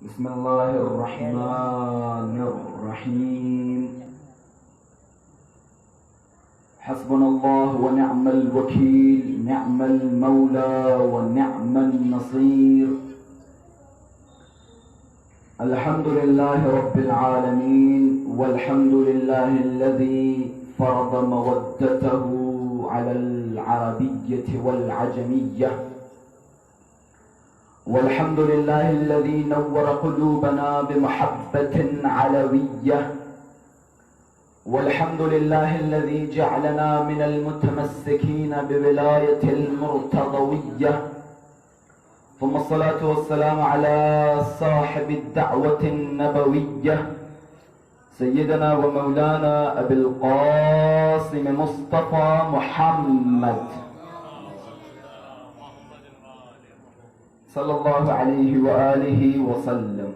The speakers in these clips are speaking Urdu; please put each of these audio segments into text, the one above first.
بسم الله الرحمن الرحيم. حسبنا الله ونعم الوكيل، نعم المولى ونعم النصير. الحمد لله رب العالمين، والحمد لله الذي فرض مودته على العربية والعجمية، والحمد لله الذي نور قلوبنا بمحبة علوية، والحمد لله الذي جعلنا من المتمسكين بولاية المرتضوية. ثم الصلاة والسلام على صاحب الدعوة النبوية سيدنا ومولانا أبي القاسم مصطفى محمد صلى الله عليه وآله وسلم.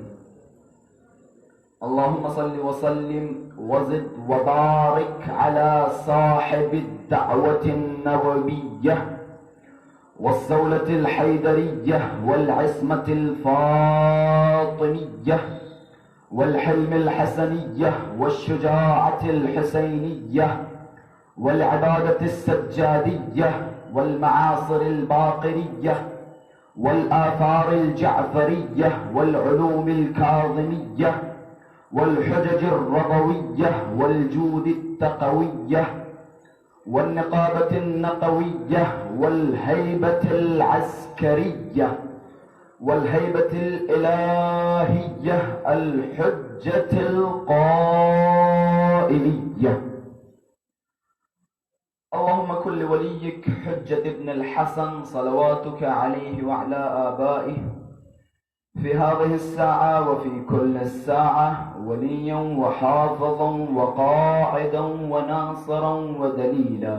اللهم صل وسلم وزد وبارك على صاحب الدعوة النبوية والصولة الحيدرية والعصمة الفاطمية والحلم الحسنية والشجاعة الحسينية والعبادة السجادية والمعاصر الباقرية والآثار الجعفرية والعلوم الكاظمية والحجج الرضوية والجود التقوية والنقابة النقوية والهيبة العسكرية والهيبة الإلهية الحجة القائلية. اللهم كن لوليك حجة ابن الحسن صلواتك عليه وعلى آبائه في هذه الساعة وفي كل الساعة وليا وحافظا وقاعدا وناصرا ودليلا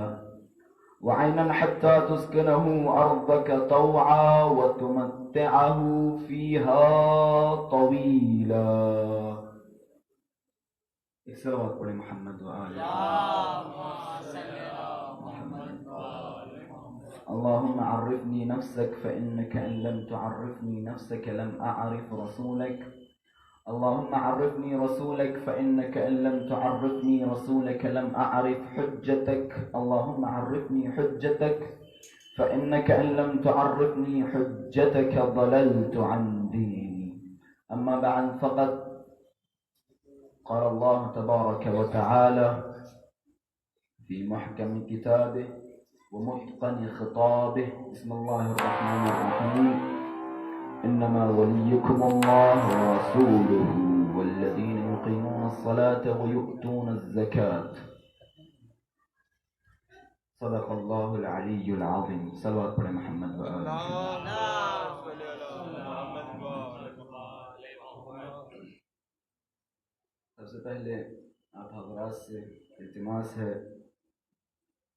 وعينا حتى تسكنه أرضك طوعا وتمتعه فيها طويلا. صلوات على محمد وآله. اللهم عرفني نفسك فإنك إن لم تعرفني نفسك لم أعرف رسولك. اللهم عرفني رسولك فإنك إن لم تعرفني رسولك لم أعرف حجتك. اللهم عرفني حجتك فإنك إن لم تعرفني حجتك ضللت عن ديني. أما بعد، فقد قال الله تبارك وتعالى في محكم كتابه ومتقن خطابه: بسم الله الرحمن الرحيم. إنما وليكم الله ورسوله والذين يقيمون الصلاة ويؤتون الزكاة. صدق الله العلي العظيم. صلوات پر محمد و آلہ. سب سے پہلے آپ حضرات سے التماس ہے،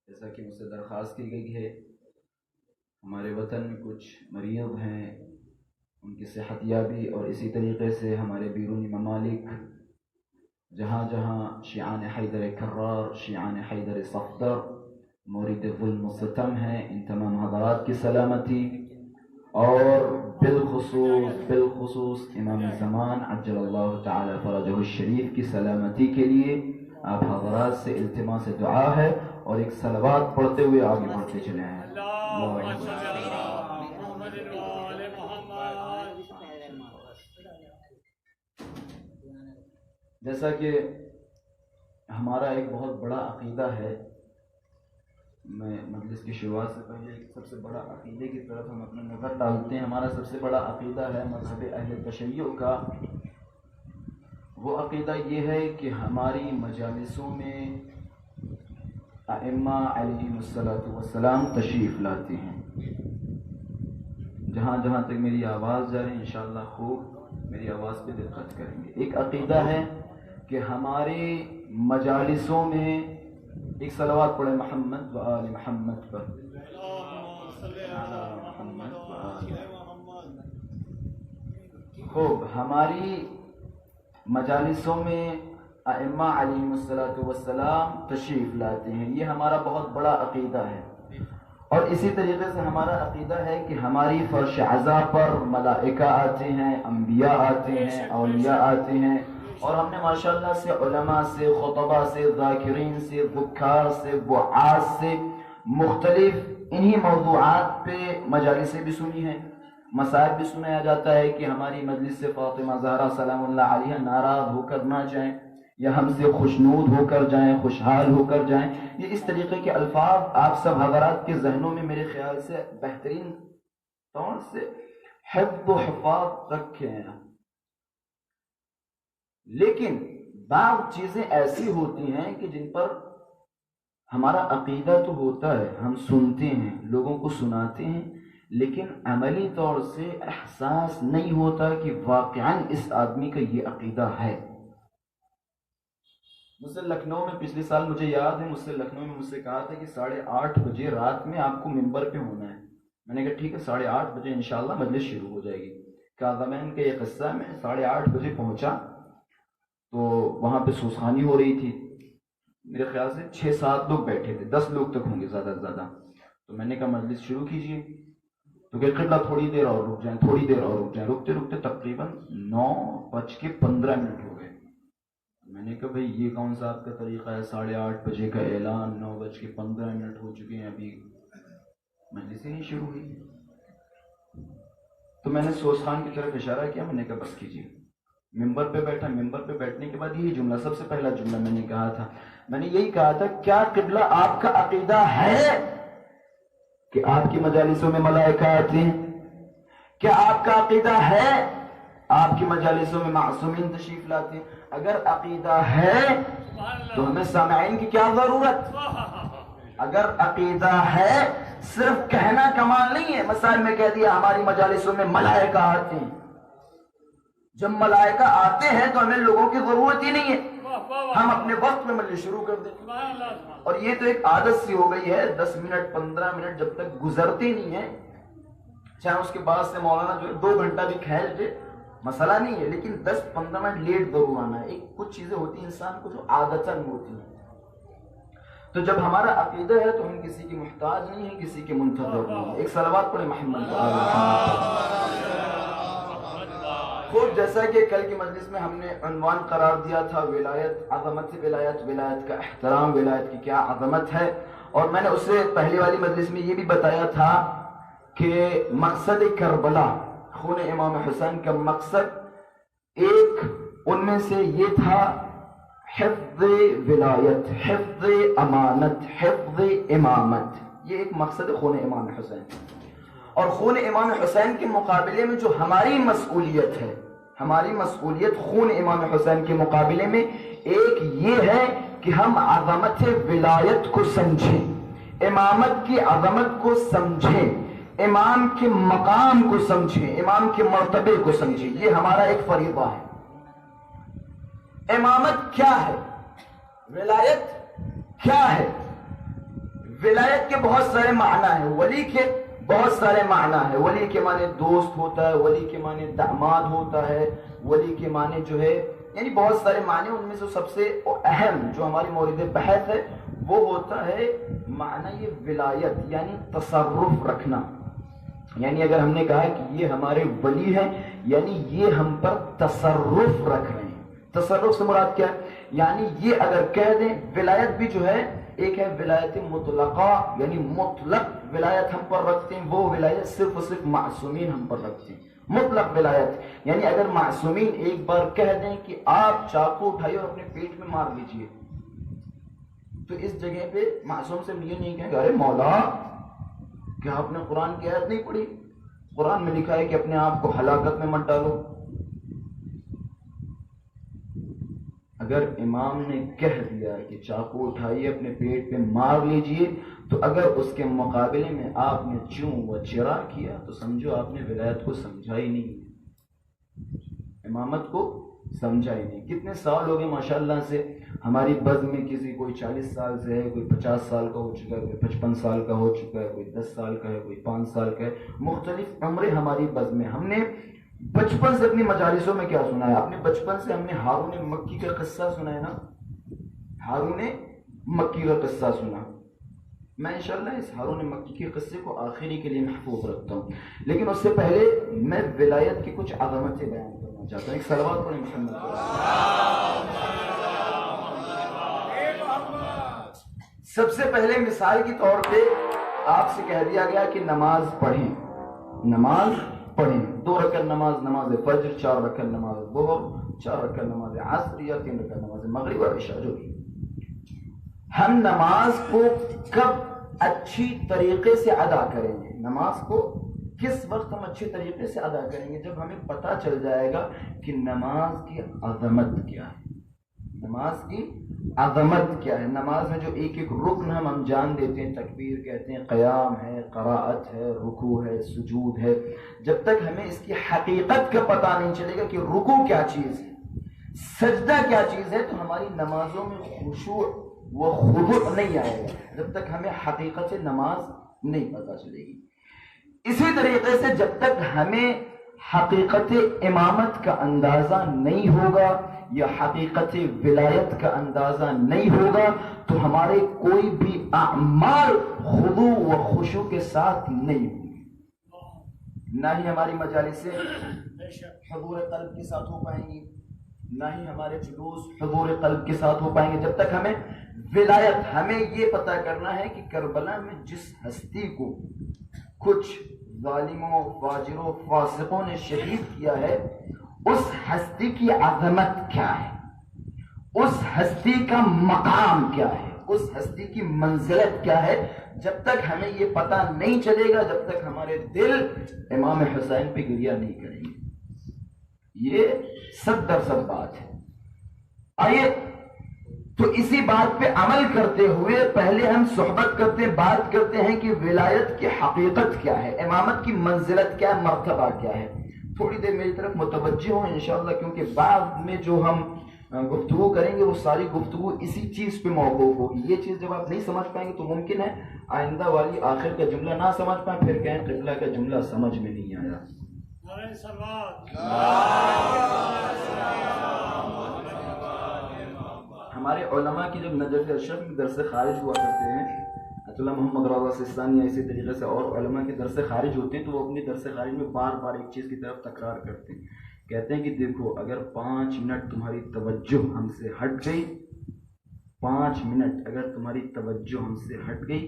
جیسا کہ مجھ سے درخواست کی گئی ہے، ہمارے وطن میں کچھ مریض ہیں، ان کی صحت یابی، اور اسی طریقے سے ہمارے بیرونی ممالک جہاں جہاں شیعان حیدر کرار، شیعان حیدر صفدر مورد ظلم و ستم ہیں، ان تمام حضرات کی سلامتی اور بالخصوص امام زمان عجل اللہ تعالی فرجہ الشریف کی سلامتی کے لیے آپ حضرات سے التماس دعا ہے، اور ایک صلوات پڑھتے ہوئے آگے بڑھتے چلے ہیں. جیسا کہ ہمارا ایک بہت بڑا عقیدہ ہے، میں مجلس کی شروعات سے پہلے سب سے بڑا عقیدے کی طرف ہم اپنا نظر ڈالتے ہیں. ہمارا سب سے بڑا عقیدہ ہے مذہب اہل تشیع کا. وہ عقیدہ یہ ہے کہ ہماری مجالسوں میں ائمہ علیہم السلام تشریف لاتے ہیں. جہاں جہاں تک میری آواز جا رہی ہے انشاءاللہ خوب میری آواز پہ دقت کریں گے. ایک عقیدہ ہے کہ ہمارے مجالسوں میں ایک صلوات پڑھے محمد و آل محمد پر. خوب، ہماری مجالسوں میں ائمہ علیہم السلام تشریف لاتے ہیں، یہ ہمارا بہت بڑا عقیدہ ہے. اور اسی طریقے سے ہمارا عقیدہ ہے کہ ہماری فرش عزا پر ملائکہ آتے ہیں، انبیاء آتے ہیں، اولیاء آتے ہیں، اور ہم نے ماشاءاللہ سے علماء سے، خطباء سے، ذاکرین سے، ذکار سے، وعاظ سے مختلف انہی موضوعات پہ مجالسیں بھی سنی ہیں، مسائل بھی سنایا جاتا ہے کہ ہماری مجلس سے فاطمہ زہرا سلام اللہ علیہ ناراض ہو کر نہ جائیں یا ہم سے خوشنود ہو کر جائیں، خوشحال ہو کر جائیں۔ یہ اس طریقے کے الفاظ آپ سب حضرات کے ذہنوں میں میرے خیال سے بہترین طور سے حفظ و حفاظ رکھے ہیں۔ لیکن بعض چیزیں ایسی ہوتی ہیں کہ جن پر ہمارا عقیدہ تو ہوتا ہے، ہم سنتے ہیں، لوگوں کو سناتے ہیں، لیکن عملی طور سے احساس نہیں ہوتا کہ واقعاً اس آدمی کا یہ عقیدہ ہے۔ مجھ سے لکھنؤ میں پچھلے سال مجھے یاد ہے، مجھ سے کہا تھا کہ 8:30 بجے رات میں آپ کو ممبر پہ ہونا ہے۔ میں نے کہا ٹھیک ہے، 8:30 بجے انشاءاللہ مجلس شروع ہو جائے گی۔ کاظمین کا یہ قصہ ہے، میں 8:30 بجے پہنچا تو وہاں پہ سوسخانی ہو رہی تھی، میرے خیال سے 6-7 لوگ بیٹھے تھے، 10 لوگ تک ہوں گے زیادہ سے زیادہ۔ تو میں نے کہا مجلس شروع کیجئے، تو کہ قبلہ تھوڑی دیر اور رک جائیں، تھوڑی دیر اور رک جائیں۔ رکتے رکتے تقریباً 9:15 ہو گئے۔ میں نے کہا بھئی یہ کون سا آپ کا طریقہ ہے، 8:30 بجے کا اعلان، 9:15 ہو چکے ہیں، ابھی مجلس ہی نہیں شروع ہوئی۔ تو میں نے سوس خان کی طرف اشارہ کیا، میں نے کہا بس کیجیے۔ ممبر پہ بیٹھا، ممبر پہ بیٹھنے کے بعد یہی جملہ، سب سے پہلا جملہ میں نے کہا تھا، میں نے یہی کہا تھا کیا قبلہ آپ کا عقیدہ ہے کہ آپ کی مجالسوں میں ملائکہ آتے ہیں؟ کیا آپ کا عقیدہ ہے آپ کی مجالسوں میں معصومین تشریف لاتے ہیں؟ اگر عقیدہ ہے تو ہمیں سامعین کی کیا ضرورت؟ اگر عقیدہ ہے، صرف کہنا کمال نہیں ہے۔ مثال میں کہہ دیا ہماری مجالسوں میں ملائکہ آتے ہیں، جب ملائکہ آتے ہیں تو ہمیں لوگوں کی ضرورت ہی نہیں ہے، ہم اپنے وقت میں مجلس شروع کر دیں۔ اور یہ تو ایک عادت سی ہو گئی ہے، 10 منٹ 15 منٹ جب تک گزرتے نہیں ہیں، چاہے اس کے بعد سے مولانا جو ہے 2 گھنٹہ بھی کھیل دے، مسئلہ نہیں ہے، لیکن 10-15 منٹ لیٹ ضرور آنا ہے۔ ایک کچھ چیزیں ہوتی ہیں انسان کو جو عادتاً ہوتی ہیں۔ تو جب ہمارا عقیدہ ہے تو ہم کسی کی محتاج نہیں ہیں، کسی کے منتظر نہیں ہیں۔ ایک صلوات پڑھے محمد صلی اللہ علیہ وسلم۔ خوب جیسا کہ کل کی مجلس میں ہم نے عنوان قرار دیا تھا ولایت، عظمت ولایت، ولایت کا احترام، ولایت کی کیا عظمت ہے، اور میں نے اس سے پہلی والی مجلس میں یہ بھی بتایا تھا کہ مقصد کربلا، خون امام حسین کا مقصد ایک ان میں سے یہ تھا حفظ ولایت، حفظ امانت، حفظ امامت۔ یہ ایک مقصد خون امام حسین، اور خون امام حسین کے مقابلے میں جو ہماری مسئولیت ہے، ہماری مسئولیت خون امام حسین کے مقابلے میں ایک یہ ہے کہ ہم عظمت ولایت کو سمجھیں، امامت کی عظمت کو سمجھیں، امام کے مقام کو سمجھیں، امام کے مرتبے کو سمجھیں۔ یہ ہمارا ایک فریضہ ہے۔ امامت کیا ہے؟ ولایت کیا ہے؟ ولایت کے بہت سارے معنی ہیں، ولی کے بہت سارے معنی ہیں۔ ولی کے معنی دوست ہوتا ہے، ولی کے معنی داماد ہوتا ہے، ولی کے معنی جو ہے یعنی بہت سارے معنی، ان میں سے سب سے اہم جو ہماری مورد بحث ہے وہ ہوتا ہے معنی یہ ولایت، یعنی تصرف رکھنا۔ یعنی اگر ہم نے کہا کہ یہ ہمارے ولی ہیں، یعنی یہ ہم پر تصرف رکھ رہے ہیں۔ تصرف سے مراد کیا ہے؟ یعنی یہ اگر کہہ دیں، ولایت بھی جو ہے ایک ہے ولایت مطلقہ، یعنی مطلق ولایت ہم پر رکھتے ہیں، وہ ولایت صرف اور صرف معصومین ہم پر رکھتے ہیں۔ مطلق ولایت یعنی اگر معصومین ایک بار کہہ دیں کہ آپ چاقو اٹھائیے اور اپنے پیٹ میں مار لیجئے، تو اس جگہ پہ معصوم سے یہ نہیں کہیں گے ارے مولا کیا آپ نے قرآن کی آیت نہیں پڑھی؟ قرآن میں لکھا ہے کہ اپنے آپ کو ہلاکت میں مت ڈالو۔ اگر امام نے کہہ دیا کہ چاقو اٹھائیے اپنے پیٹ پہ مار لیجئے، تو اگر اس کے مقابلے میں آپ نے چوں و چرا کیا تو سمجھو آپ نے ولایت کو سمجھا ہی نہیں، امامت کو سمجھا ہی نہیں۔ کتنے سال ہو گئے ماشاءاللہ سے ہماری بزم میں، کسی کوئی 40 سال سے ہے، کوئی 50 سال کا ہو چکا ہے، کوئی 55 سال کا ہو چکا ہے، کوئی 10 سال کا ہے، کوئی 5 سال کا ہے، مختلف عمریں ہماری بزم میں۔ ہم نے بچپن سے اپنی مجالسوں میں کیا سنا ہے؟ اپنے بچپن سے ہم نے ہارون مکی کا قصہ سنا ہے نا، ہارون مکی کا قصہ سنا، میں انشاءاللہ اس ہارون مکی کے قصے کو آخری کے لیے محفوظ رکھتا ہوں، لیکن اس سے پہلے میں ولایت کی کچھ عظمتیں بیان کرنا چاہتا ہوں. ایک صلوات پڑھیں محمد. سب سے پہلے مثال کی طور پہ آپ سے کہہ دیا گیا کہ نماز پڑھیں، نماز پڑھیں. 2 رکعت نماز، نماز فجر، 4 رکعت نماز ظہر، 4 رکعت نماز عصر یا 3 رکعت نماز مغرب اور عشاء. جو بھی ہم نماز کو کب اچھی طریقے سے ادا کریں گے، نماز کو کس وقت ہم اچھے طریقے سے ادا کریں گے؟ جب ہمیں پتہ چل جائے گا کہ نماز کی عظمت کیا ہے. نماز کی عظمت کیا ہے؟ نماز میں جو ایک ایک رکن ہم جان دیتے ہیں، تکبیر کہتے ہیں، قیام ہے، قراءت ہے، رکوع ہے، سجود ہے، جب تک ہمیں اس کی حقیقت کا پتہ نہیں چلے گا کہ رکوع کیا چیز ہے، سجدہ کیا چیز ہے، تو ہماری نمازوں میں خشوع و خضوع نہیں آئے گا، جب تک ہمیں حقیقت نماز نہیں پتہ چلے گی. اسی طریقے سے جب تک ہمیں حقیقت امامت کا اندازہ نہیں ہوگا یا حقیقت ولایت کا اندازہ نہیں ہوگا تو ہمارے کوئی بھی اعمال خضوع و خشوع کے ساتھ نہیں ہوں گے. نہ ہی ہماری مجالسیں حضور قلب کے ساتھ ہو پائیں گی، نہ ہی ہمارے جلوس حضور قلب کے ساتھ ہو پائیں گے. جب تک ہمیں ولایت، ہمیں یہ پتہ کرنا ہے کہ کربلا میں جس ہستی کو کچھ ظالموں، فاجروں، فاسقوں نے شہید کیا ہے، اس ہستی کی عظمت کیا ہے، اس ہستی کا مقام کیا ہے، اس ہستی کی منزلت کیا ہے، جب تک ہمیں یہ پتہ نہیں چلے گا، جب تک ہمارے دل امام حسین پہ گریہ نہیں کریں گے. یہ 100% بات ہے. آئیے تو اسی بات پہ عمل کرتے ہوئے پہلے ہم صحبت کرتے ہیں، بات کرتے ہیں کہ ولایت کی حقیقت کیا ہے، امامت کی منزلت کیا ہے، مرتبہ کیا ہے. تھوڑی دیر میری طرف متوجہ ہوں انشاءاللہ، کیونکہ بعد میں جو ہم گفتگو کریں گے وہ ساری گفتگو اسی چیز پہ موقوف ہوگی. یہ چیز جب آپ نہیں سمجھ پائیں گے تو ممکن ہے آئندہ والی آخر کا جملہ نہ سمجھ پائیں، پھر کہیں قبلہ کا جملہ سمجھ میں نہیں آیا. ہمارے علماء کی جب نجف اشرف میں درس خارج ہوا کرتے ہیں، عطا اللہ محمد رضا سستانی یا اسی طریقے سے اور علماء کے درس خارج ہوتے ہیں، تو وہ اپنی درس خارج میں بار بار ایک چیز کی طرف تکرار کرتے ہیں. کہتے ہیں کہ دیکھو اگر 5 منٹ تمہاری توجہ ہم سے ہٹ گئی، 5 منٹ اگر تمہاری توجہ ہم سے ہٹ گئی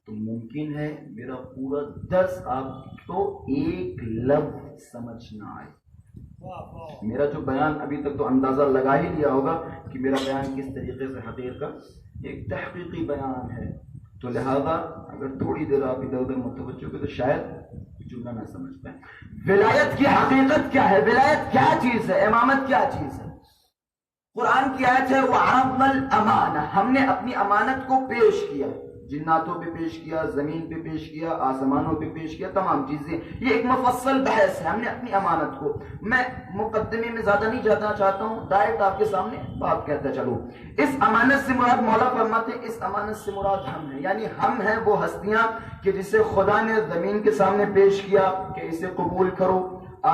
تو ممکن ہے میرا پورا درس آپ کو ایک لفظ سمجھ نہ آئے. میرا جو بیان ابھی تک تو اندازہ لگا ہی لیا ہوگا کہ میرا بیان کس طریقے سے حقیقت کا ایک تحقیقی بیان ہے. تو لہذا اگر تھوڑی دیر آپ ادھر ادھر متوجہ ہو تو شاید جملہ نہ سمجھ پائیں. ولایت کی حقیقت کیا ہے؟ ولایت کیا چیز ہے؟ امامت کیا چیز ہے؟ قرآن کی آیت ہے وَعَرَضْنَا الْأَمَانَةَ، ہم نے اپنی امانت کو پیش کیا، جناتوں پہ پیش کیا، زمین پہ پیش کیا، آسمانوں پہ پیش کیا، تمام چیزیں. یہ ایک مفصل بحث ہے. ہم نے اپنی امانت کو، میں مقدمے میں زیادہ نہیں جانا چاہتا ہوں، ڈائریکٹ آپ کے سامنے بات کہتا چلو. اس امانت سے مراد مولا فرماتے ہیں اس امانت سے مراد ہم ہیں، یعنی ہم ہیں وہ ہستیاں کہ جسے خدا نے زمین کے سامنے پیش کیا کہ اسے قبول کرو،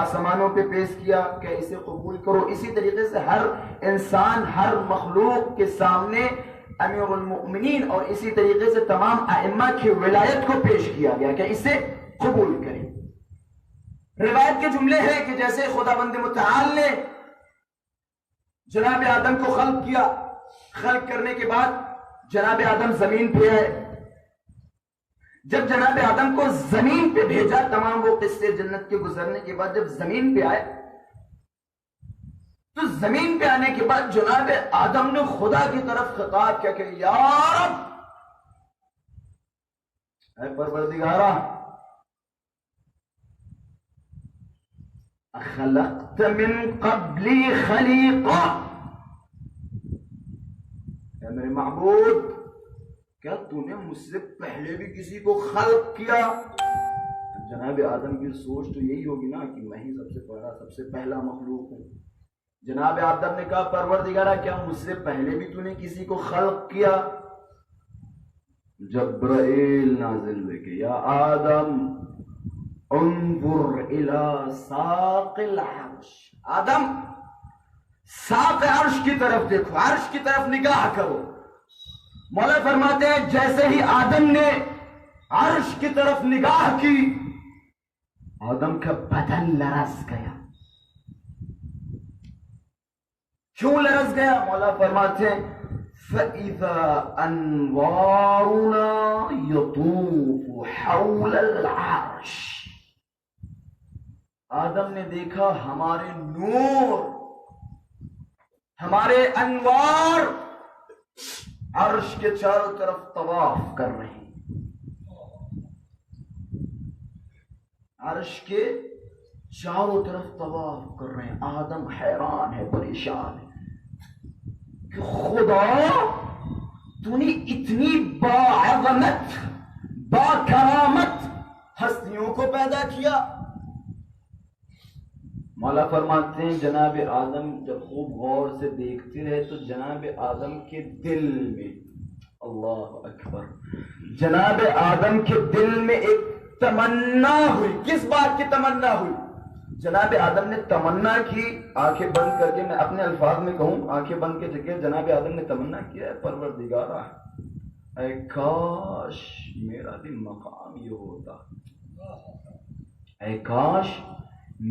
آسمانوں پہ پیش کیا کہ اسے قبول کرو. اسی طریقے سے ہر انسان، ہر مخلوق کے سامنے امیر المؤمنین اور اسی طریقے سے تمام ائمہ کی ولایت کو پیش کیا گیا کہ اسے قبول کریں. روایت کے جملے ہیں کہ جیسے خدا بند متعال نے جناب آدم کو خلق کیا، خلق کرنے کے بعد جناب آدم زمین پہ آئے. جب جناب آدم کو زمین پہ بھیجا، تمام وہ قصے جنت کے گزرنے کے بعد جب زمین پہ آئے تو زمین پہ آنے کے بعد جناب آدم نے خدا کی طرف خطاب کیا کہ یا رب، اے پروردگارا، خلقت من قبلی خلیقہ، اے میرے معبود، کیا تو نے مجھ سے پہلے بھی کسی کو خلق کیا؟ جناب آدم کی سوچ تو یہی ہوگی نا کہ میں ہی سب سے پہلا مخلوق ہوں. جناب آدم نے کہا پروردگارا کیا مجھ سے پہلے بھی تو نے کسی کو خلق کیا؟ جبرائیل نازل ہوئے کہ یا آدم انظر الى ساق العرش، آدم ساق عرش کی طرف دیکھو، عرش کی طرف نگاہ کرو. مولا فرماتے ہیں جیسے ہی آدم نے عرش کی طرف نگاہ کی آدم کا بدن لرز گیا. کیوں لرز گیا؟ مولا فرماتے ہیں فَإِذَا أَنْوَارُنَا يَطُوفُ حَوْلَ الْعَرْشِ. آدم نے دیکھا ہمارے نور، ہمارے انوار عرش کے چاروں طرف طواف کر رہے ہیں. عرش کے چاروں طرف طواف کر رہے ہیں. آدم حیران ہے، پریشان ہے کہ خدا تو نے اتنی باعظمت با کرامت ہستیوں کو پیدا کیا. مولا فرماتے ہیں جناب آدم جب خوب غور سے دیکھتے رہے تو جناب آدم کے دل میں، اللہ اکبر، جناب آدم کے دل میں ایک تمنا ہوئی. کس بات کی تمنا ہوئی؟ جناب آدم نے تمنا کی، آنکھیں بند کر کے، میں اپنے الفاظ میں کہوں آنکھیں بند کے جگہ جناب آدم نے تمنا کیا ہے پروردگارا اے کاش میرا بھی مقام یہ ہوتا، اے کاش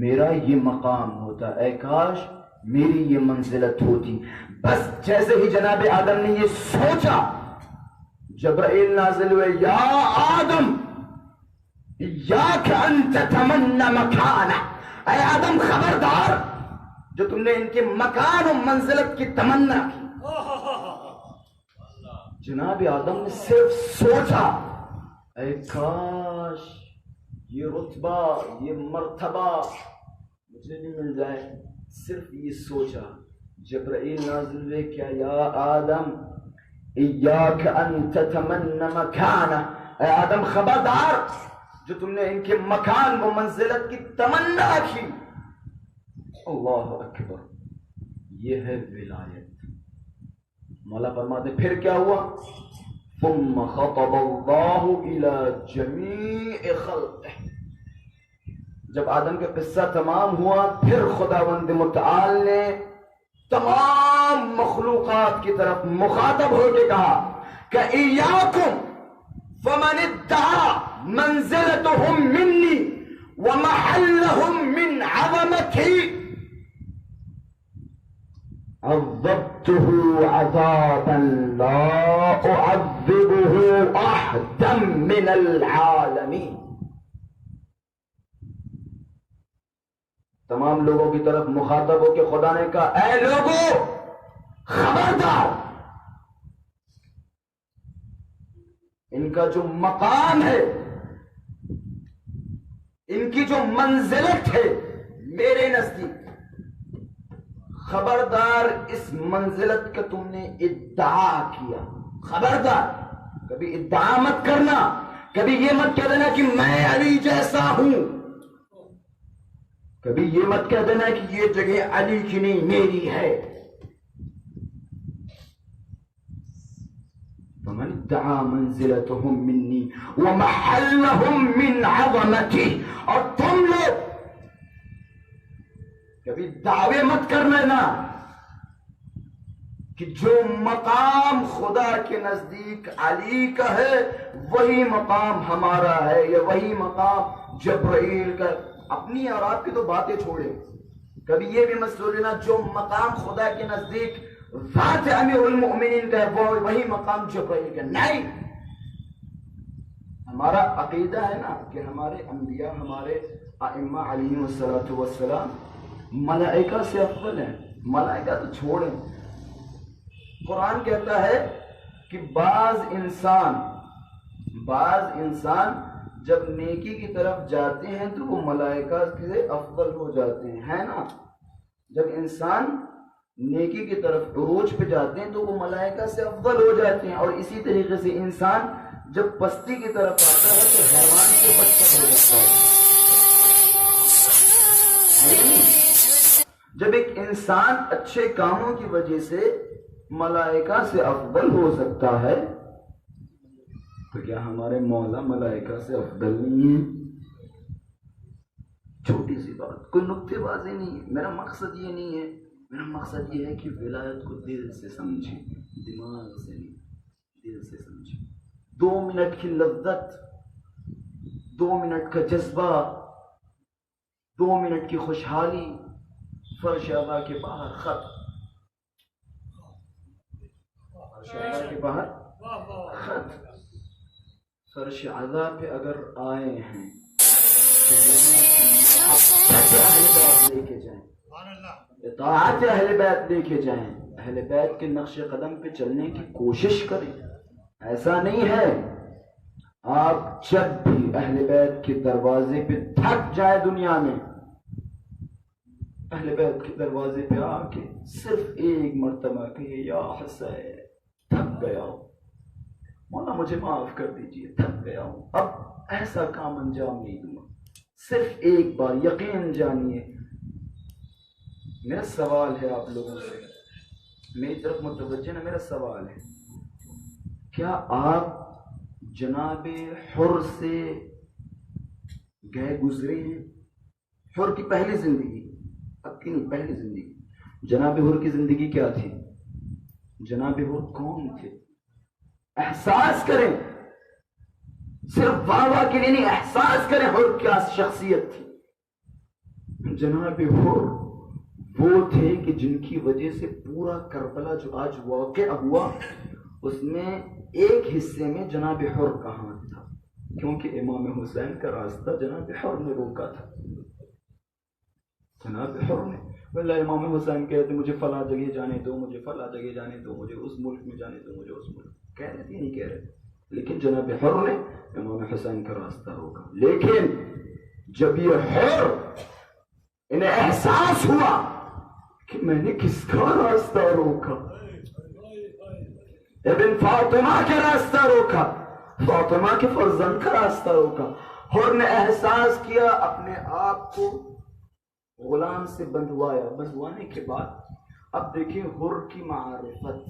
میرا یہ مقام ہوتا، اے کاش میری یہ منزلت ہوتی. بس جیسے ہی جناب آدم نے یہ سوچا جبرائیل نازل ہوئے، یا آدم ایاک ان تتمنى مکانہ، اے آدم خبردار جو تم نے ان کے مکان و منزلت کی تمنا کی. جناب آدم نے صرف سوچا اے کاش یہ رتبہ یہ مرتبہ مجھے بھی مل جائے، صرف یہ سوچا. جبرائیل نازل ہوئے، کیا یا آدم ایاک ان تتمنى مکانہ، اے آدم خبردار جو تم نے ان کے مکان و منزلت کی تمنا کی. اللہ اکبر، یہ ہے ولایت. مولا فرماتے پھر کیا ہوا؟ ثم خطب اللہ الى جمیع خلقہ. جب آدم کا قصہ تمام ہوا پھر خداوند متعال نے تمام مخلوقات کی طرف مخاطب ہو کے کہا کہ ایاکم فمن ادعا منزلتهم منی ومحلهم من عظمتی عذبته عذابا لا اعذبه احدا من العالمین. تمام لوگوں کی طرف مخاطب ہو کے خدا نے کہا اے لوگوں خبردار، ان کا جو مقام ہے، ان کی جو منزلت ہے میرے نزدیک، خبردار اس منزلت کا تم نے ادعا کیا، خبردار کبھی ادعا مت کرنا، کبھی یہ مت کہہ دینا کہ میں علی جیسا ہوں، کبھی یہ مت کہہ دینا کہ یہ جگہ علی کی نہیں میری ہے. فمن ادعا منزلتهم منی ومحلهم من عظمتی. اور تم لوگ کبھی دعوے مت کرنا نا کہ جو مقام خدا کے نزدیک علی کا ہے وہی مقام ہمارا ہے یا وہی مقام جبرائیل کا. اپنی اور آپ کی تو باتیں چھوڑے، کبھی یہ بھی مت سوچنا جو مقام خدا کے نزدیک ذات امیر المؤمنین کا ہے وہی مقام جبرائیل کا نہیں. ہمارا عقیدہ ہے نا کہ ہمارے انبیاء، ہمارے ائمہ علیہم الصلوۃ والسلام ملائکہ سے افضل ہیں. ملائکہ تو چھوڑیں، قرآن کہتا ہے کہ بعض انسان جب نیکی کی طرف جاتے ہیں تو وہ ملائکہ سے افضل ہو جاتے ہیں، ہے نا. جب انسان نیکی کی طرف عروج پہ جاتے ہیں تو وہ ملائکہ سے افضل ہو جاتے ہیں. اور اسی طریقے سے انسان جب پستی کی طرف آتا ہے تو حیوان سے بدتر ہو جاتا ہے. جب ایک انسان اچھے کاموں کی وجہ سے ملائکہ سے افضل ہو سکتا ہے تو کیا ہمارے مولا ملائکہ سے افضل نہیں ہے؟ چھوٹی سی بات، کوئی نکتے بازی نہیں ہے. میرا مقصد یہ نہیں ہے، میرا مقصد یہ ہے کہ ولایت کو دل سے سمجھیں، دماغ سے نہیں. دل سے سمجھے. 2 منٹ کی لذت، 2 منٹ کا جذبہ، 2 منٹ کی خوشحالی فرش اعلیٰ کے باہر ختم. فرش اعلیٰ کے باہر ختم. فرش اعلیٰ پہ اگر آئے ہیں تو لے کے جائیں، اطاعت اہل بیت لے کے جائیں، اہل بیت کے نقش قدم پہ چلنے کی کوشش کریں. ایسا نہیں ہے آپ جب بھی اہل بیت کے دروازے پہ تھک جائے دنیا میں، اہل بیت کے دروازے پہ آ کے صرف ایک مرتبہ کہیے یا حسین تھک گیا ہوں، مولا مجھے معاف کر دیجئے، تھک گیا ہوں، اب ایسا کام انجام نہیں دوں گا. صرف ایک بار یقین جانیے. میرا سوال ہے آپ لوگوں سے، میری طرف متوجہ نا، میرا سوال ہے کیا آپ جناب حر سے گئے گزرے ہیں؟ حر کی پہلی زندگی، اب کی نہیں، پہلی زندگی. جناب حر کی زندگی کیا تھی؟ جناب حر کون تھے؟ احساس کریں، صرف واہ واہ کے لیے نہیں، احساس کریں حر کیا شخصیت تھی. جناب حر وہ تھے کہ جن کی وجہ سے پورا کربلا جو آج واقع ہوا اس میں ایک حصے میں جناب حر کا ہاتھ تھا، کیونکہ امام حسین کا راستہ جناب حر نے روکا تھا. جناب حر نے واللہ امام حسین کہتے مجھے فلاں جگہ جانے دو، مجھے فلاں جگہ جانے دو، مجھے اس ملک میں جانے دو، مجھے اس ملک، کہہ رہے تھے نہیں کہہ رہے، لیکن جناب حر نے امام حسین کا راستہ روکا. لیکن جب یہ حر انہیں احساس ہوا کہ میں نے کس کا راستہ روکا، ابن فاطمہ کا راستہ روکا، فاطمہ کے فرزند کا راستہ روکا. حر نے احساس کیا، اپنے آپ کو غلام سے بندھوایا. بندھوانے کے بعد اب دیکھیں حر کی معرفت.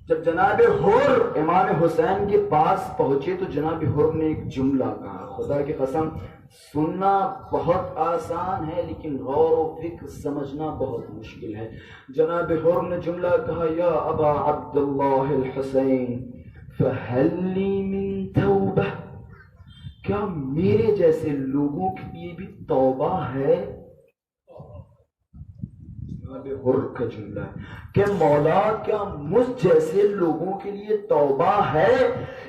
جب جناب حر امام حسین کے پاس پہنچے تو جناب حر نے ایک جملہ کہا، خدا کی قسم سننا بہت آسان ہے لیکن غور و فکر سمجھنا بہت مشکل ہے. جناب حر نے جملہ کہا، یا ابا عبداللہ الحسین فہل لی من توبہ، کیا میرے جیسے لوگوں کے لیے بھی توبہ ہے؟ جناب حر کا جملہ ہے کہ مولا کیا مجھ جیسے لوگوں کے لیے توبہ ہے؟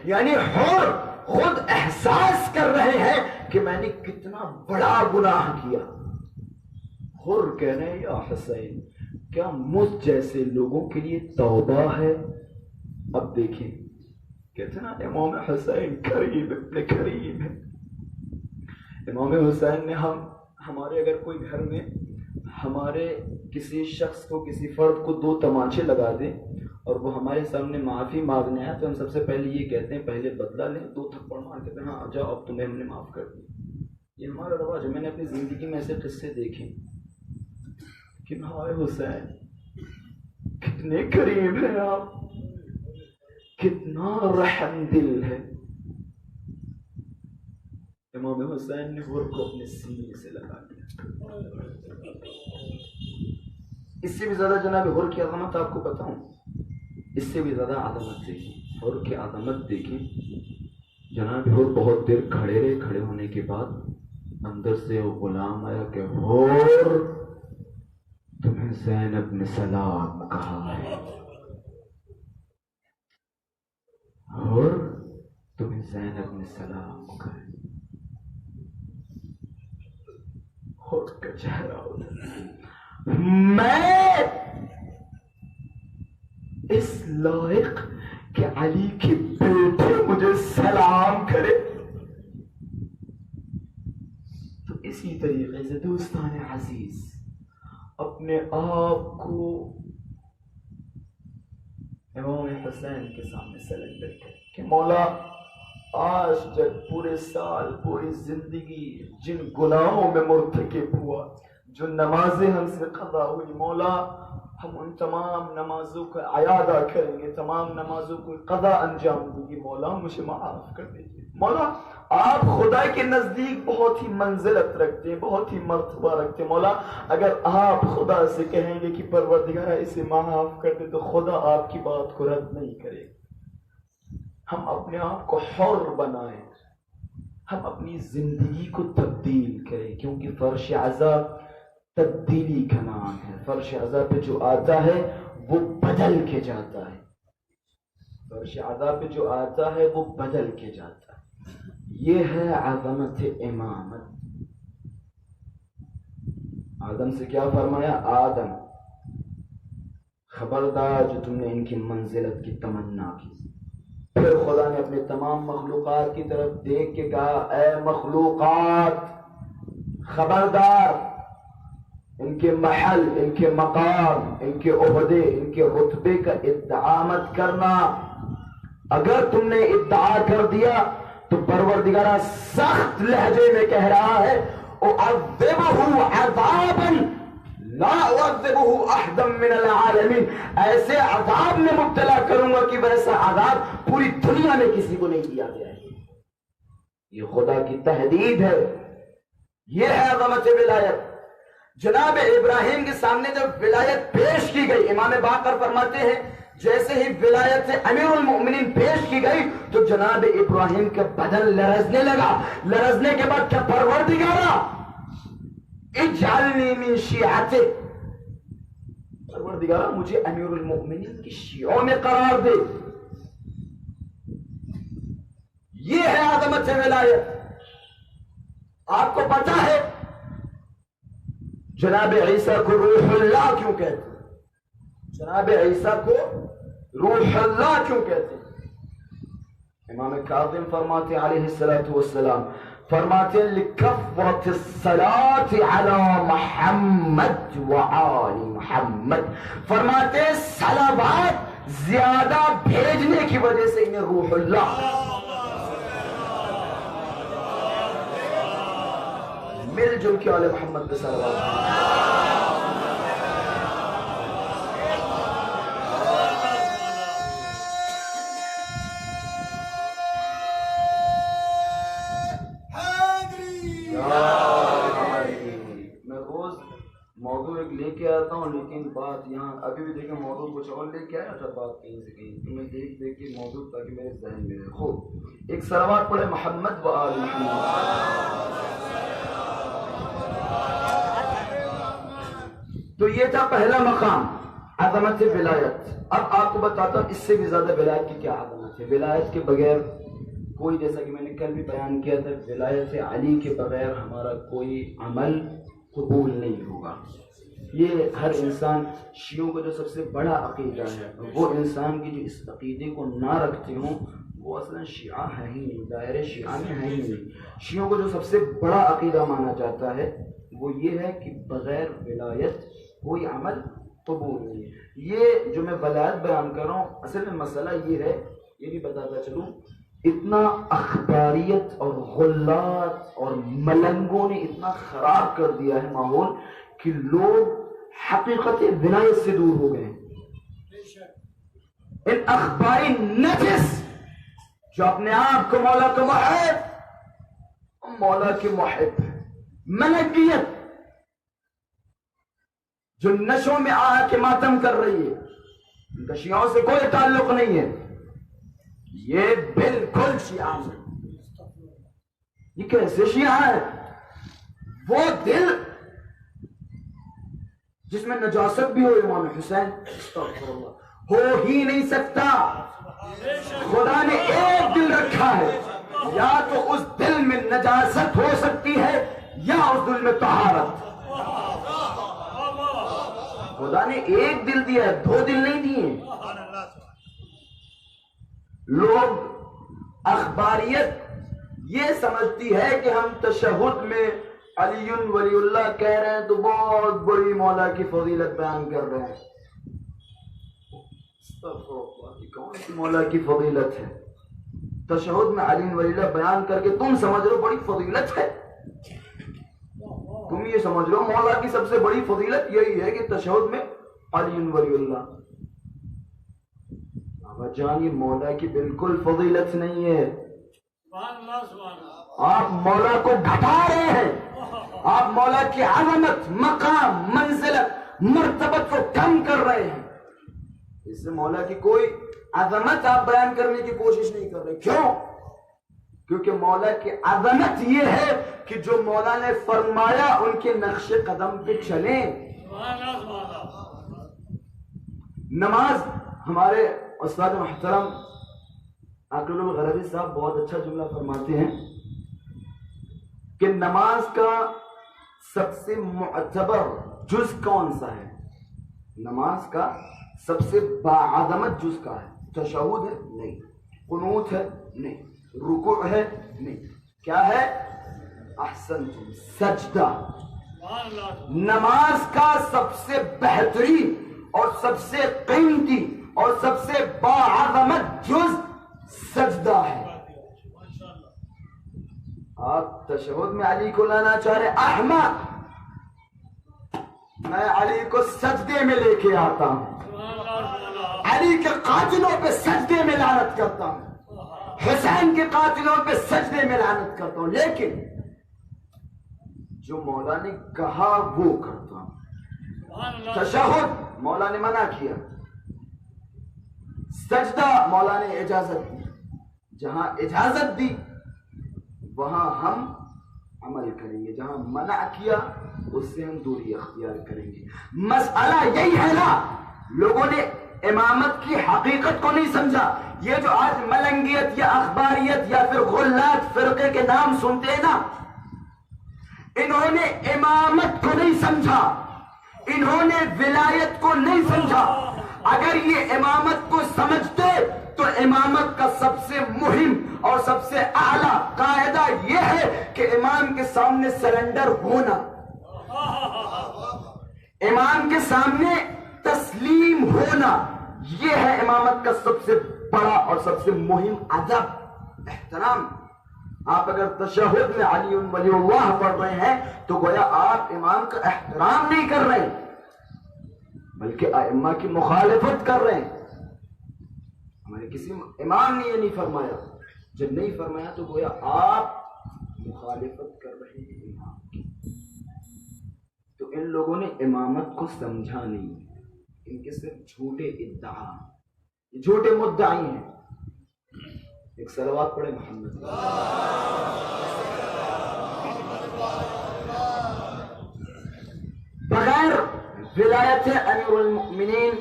یعنی حر خود احساس کر رہے ہیں کہ میں نے کتنا بڑا گناہ کیا. حر کہہ رہے ہیں یا حسین کیا مجھ جیسے لوگوں کے لیے توبہ ہے؟ اب دیکھیں کتنا امام حسین قریب ابن کریم ہے. امام حسین نے ہمارے اگر کوئی گھر میں ہمارے کسی شخص کو، کسی فرد کو 2 تماچے لگا دیں اور وہ ہمارے سامنے معافی مانگنے ہیں تو ہم سب سے پہلے یہ کہتے ہیں پہلے بدلہ لیں، 2 تھپڑ مار کے کہتے ہیں ہاں جاؤ اب تمہیں ہم نے معاف کر دیا. یہ ہمارا رواج ہے. میں نے اپنی زندگی میں ایسے قصے دیکھے کہ بھائی حسین کتنے قریب ہیں آپ، کتنا رحم دل ہے. امام حسین نے حر کو اپنے سینے سے لگا دیا. اس سے بھی زیادہ جناب حر کی عظمت آپ کو بتاؤں، اس سے بھی زیادہ عظمت دیکھیں، حر کی عظمت دیکھیں. جناب حر بہت دیر کھڑے رہے. کھڑے ہونے کے بعد اندر سے وہ غلام آیا کہ حر تمہیں زینب نے سلام کہا ہے، حر تمہیں زینب نے سلام کہا ہے. حر کا چہرہ ادھر، میں اس لائق کہ علی کے بیٹے مجھے سلام کرے. تو اسی طریقے سے دوستان عزیز اپنے آپ کو امام حسین کے سامنے سرنڈر کریں کہ مولا آج تک پورے سال، پوری زندگی جن گناہوں میں مرتکب ہوا، جو نمازیں ہم سے قضا ہوئی، مولا ہم ان تمام نمازوں کا اعادہ کریں گے، تمام نمازوں کو قضا انجام دیں گے. مولا مجھے معاف کر دیجیے. مولا آپ خدا کے نزدیک بہت ہی منزلت رکھتے ہیں، بہت ہی مرتبہ رکھتے ہیں. مولا اگر آپ خدا سے کہیں گے کہ پروردگار اسے معاف کر دے تو خدا آپ کی بات کو رد نہیں کرے. ہم اپنے آپ کو حر بنائیں، ہم اپنی زندگی کو تبدیل کریں، کیونکہ فرش عذاب تبدیلی کا نام ہے۔ فرش عذاب پہ جو آتا ہے وہ بدل کے جاتا ہے، فرش عذاب پہ جو آتا ہے وہ بدل کے جاتا ہے۔ یہ ہے عظمت امامت۔ آدم سے کیا فرمایا؟ آدم خبردار جو تم نے ان کی منزلت کی تمنا کی۔ پھر خدا نے اپنے تمام مخلوقات کی طرف دیکھ کے کہا اے مخلوقات خبردار، ان کے محل، ان کے مقام، ان کے عہدے، ان کے رتبے کا ادعا مت کرنا۔ اگر تم نے ادعا کر دیا تو پروردگارہ سخت لہجے میں کہہ رہا ہے اعذبہ عذابا لا اعذبہ احدا من العالمین، ایسے عذاب میں مبتلا کروں گا کہ ویسا عذاب پوری دنیا میں کسی کو نہیں دیا گیا ہے۔ یہ خدا کی تحدید ہے، یہ ہے عظمت ولایت۔ جناب ابراہیم کے سامنے جب ولایت پیش کی گئی، امام باقر فرماتے ہیں جیسے ہی ولایت امیر المؤمنین پیش کی گئی تو جناب ابراہیم کا بدن لرزنے لگا۔ لرزنے کے بعد کیا پروردگارہ اجعلنی من شیعتے، پروردگارہ مجھے امیر المؤمنین کی شیعوں میں قرار دے۔ یہ ہے عظمت ولایت۔ آپ کو پتا ہے جناب عیسیٰ کو روح اللہ کیوں کہتے ہیں؟ جناب عیسیٰ کو روح اللہ کیوں کہتے ہیں؟ امام کاظم فرماتے علیہ السلام فرماتے لکثرت الصلاۃ علی محمد وآل محمد، فرماتے صلوات زیادہ بھیجنے کی وجہ سے انہیں روح اللہ۔ مل جل کے آل محمد پہ صلوات۔ میں روز موضوع ایک لے کے آتا ہوں، لیکن بات یہاں ابھی بھی دیکھیں موضوع کچھ اور لے کے آیا تھا، بات کہیں سے کہیں تو میں دیکھ کے موضوع تاکہ میرے ذہن میں رہے۔ خوب ایک صلوات پڑھے محمد و آل محمد۔ تو یہ تھا پہلا مقام عظمت ولایت۔ اب آپ کو بتاتا ہوں اس سے بھی زیادہ ولایت کی کیا عظمت ہے۔ ولایت کے بغیر کوئی، جیسا کہ میں نے کل بھی بیان کیا تھا، ولایت علی کے بغیر ہمارا کوئی عمل قبول نہیں ہوگا۔ یہ ہر انسان، شیعوں کا جو سب سے بڑا عقیدہ ہے، وہ انسان کی جو اس عقیدے کو نہ رکھتے ہوں وہ اصلا شیعہ ہے ہی نہیں، دائرے شیعہ میں ہے ہی نہیں۔ شیعوں کو جو سب سے بڑا عقیدہ مانا جاتا ہے وہ یہ ہے کہ بغیر ولایت کوئی عمل قبول نہیں ہے۔ یہ جو میں ولایت بیان کر رہا ہوں، اصل میں مسئلہ یہ ہے، یہ بھی بتاتا چلوں، اتنا اخباریت اور غلات اور ملنگوں نے اتنا خراب کر دیا ہے ماحول کہ لوگ حقیقت ولایت سے دور ہو گئے۔ ان اخباری نجس جو اپنے آپ کو مولا کا محب، مولا کے محب، ملنگیت جو نشوں میں آ کے ماتم کر رہی ہے، ان کا شیعوں سے کوئی تعلق نہیں ہے، یہ بالکل شیعہ ہے۔ یہ کیسے شیعہ ہے؟ وہ دل جس میں نجاست بھی ہو، امام حسین استغفر اللہ، ہو ہی نہیں سکتا۔ خدا نے ایک دل رکھا ہے، یا تو اس دل میں نجاست ہو سکتی ہے یا اس دل میں طہارت۔ خدا نے ایک دل دیا ہے، دو دل نہیں دیے۔ لوگ اخباریت یہ سمجھتی ہے کہ ہم تشہد میں علی ولی اللہ کہہ رہے ہیں تو بہت بڑی مولا کی فضیلت بیان کر رہے ہیں۔ کون سی مولا کی فضیلت ہے؟ تشہد میں علی ولی اللہ بیان کر کے تم سمجھ رہے ہو بڑی فضیلت ہے؟ تم یہ سمجھ رہے ہو مولا کی سب سے بڑی فضیلت یہی ہے کہ تشہد میں علی ولی اللہ؟ جان، یہ مولا کی بالکل فضیلت نہیں ہے۔ آپ مولا کو گھٹا رہے ہیں، آپ مولا کی عظمت، مقام، منزلت، مرتبت کو کم کر رہے ہیں۔ اس سے مولا کی کوئی عظمت آپ بیان کرنے کی کوشش نہیں کر رہے. کیوں؟ کیونکہ مولا کی عظمت یہ ہے کہ جو مولا نے فرمایا ان کے نقش قدم پہ چلیں. نماز، ہمارے استاد محترم عقل الغربی صاحب بہت اچھا جملہ فرماتے ہیں کہ نماز کا سب سے معتبر جز کون سا ہے؟ نماز کا سب سے باعظمت جز کا ہے. تشہد ہے؟ نہیں. قنوت ہے؟ نہیں. رکوع ہے؟ نہیں. کیا ہے؟ احسنتم، سجدہ. نماز کا سب سے بہترین اور سب سے قیمتی اور سب سے باعظمت جز سجدہ ہے. آپ تشہد میں علی کو لانا چاہ رہے. احمد، میں علی کو سجدے میں لے کے آتا ہوں، علی کے قاتلوں پہ سجدے میں لعنت کرتا ہوں، حسین کے قاتلوں پہ سجدے میں لعنت کرتا ہوں، لیکن جو مولا نے کہا وہ کرتا ہوں. تشہد مولا نے منع کیا، سجدہ مولا نے اجازت دی. جہاں اجازت دی وہاں ہم عمل کریں گے، جہاں منع کیا اس سے ہم دوری اختیار کریں گے. مسئلہ یہی ہے نا. لوگوں نے امامت کی حقیقت کو نہیں سمجھا. یہ جو آج ملنگیت یا اخباریت یا پھر غلات فرقے کے نام سنتے ہیں نا، انہوں نے امامت کو نہیں سمجھا، انہوں نے ولایت کو نہیں سمجھا. اگر یہ امامت کو سمجھتے تو امامت کا سب سے مہم اور سب سے اعلیٰ قاعدہ یہ ہے کہ امام کے سامنے سرنڈر ہونا، امام کے سامنے تسلیم ہونا. یہ ہے امامت کا سب سے بڑا اور سب سے مہم ادب، احترام. آپ اگر تشہد میں علی ولی اللہ پڑھ رہے ہیں تو گویا آپ امام کا احترام نہیں کر رہے بلکہ ائمہ کی مخالفت کر رہے ہیں. ہمارے کسی امام نے یہ نہیں فرمایا. جب نہیں فرمایا تو گویا آپ مخالفت کر رہے ہیں امام کی. تو ان لوگوں نے امامت کو سمجھا نہیں. ان کے صرف جھوٹے ادعا، جھوٹے مدعی ہیں. ایک صلوات پڑھے محمد. بغیر ولایت امیر المؤمنین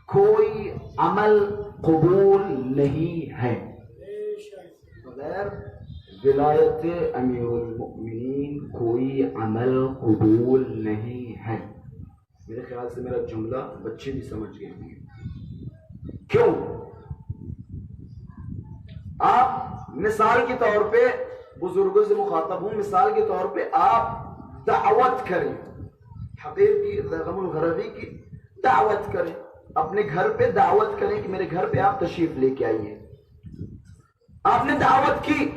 کوئی عمل قبول نہیں ہے. بغیر ولایت امیر المؤمنین کوئی عمل قبول نہیں ہے. میرے خیال سے میرا جملہ بچے بھی سمجھ گئے ہوں گے. کیوں؟ آپ مثال کے طور پہ بزرگوں سے مخاطب ہوں، مثال کے طور پہ آپ دعوت کریں، حقیر کی غم الغربی کی دعوت کریں، اپنے گھر پہ دعوت کریں کہ میرے گھر پہ آپ تشریف لے کے آئیے. آپ نے دعوت کی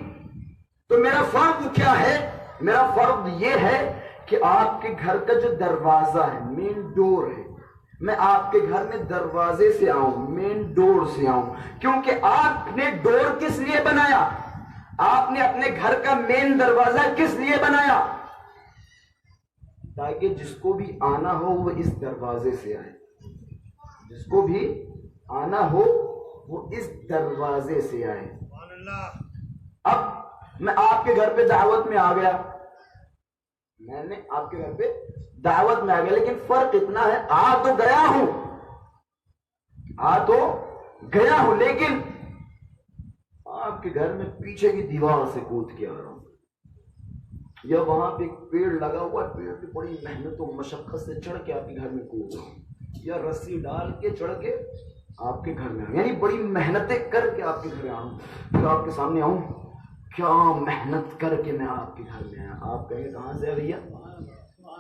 تو میرا فرض کیا ہے؟ میرا فرض یہ ہے کہ آپ کے گھر کا جو دروازہ ہے، مین ڈور ہے، میں آپ کے گھر میں دروازے سے آؤں، مین ڈور سے آؤں. کیونکہ آپ نے ڈور کس لیے بنایا؟ آپ نے اپنے گھر کا مین دروازہ کس لیے بنایا؟ تاکہ جس کو بھی آنا ہو وہ اس دروازے سے آئے. جس کو بھی آنا ہو وہ اس دروازے سے آئے. اب میں آپ کے گھر پہ دعوت میں آ گیا، میں نے آپ کے گھر پہ دعوت میں آ گیا، لیکن فرق اتنا ہے، آ تو گیا ہوں لیکن آپ کے گھر میں پیچھے کی دیوار سے کود کے آ رہا ہوں، یا وہاں پہ ایک پیڑ لگا ہوا ہے، پیڑ پہ بڑی محنت و مشقت سے چڑھ کے آپ کے گھر میں کود رہا ہوں، یا رسی ڈال کے چڑھ کے آپ کے گھر میں آؤں، یعنی بڑی محنتیں کر کے آپ کے گھر میں آؤں، پھر آپ کے سامنے آؤں. کیا محنت کر کے میں آپ کے گھر میں آیا. آپ کہیں کہاں سے بھیا؟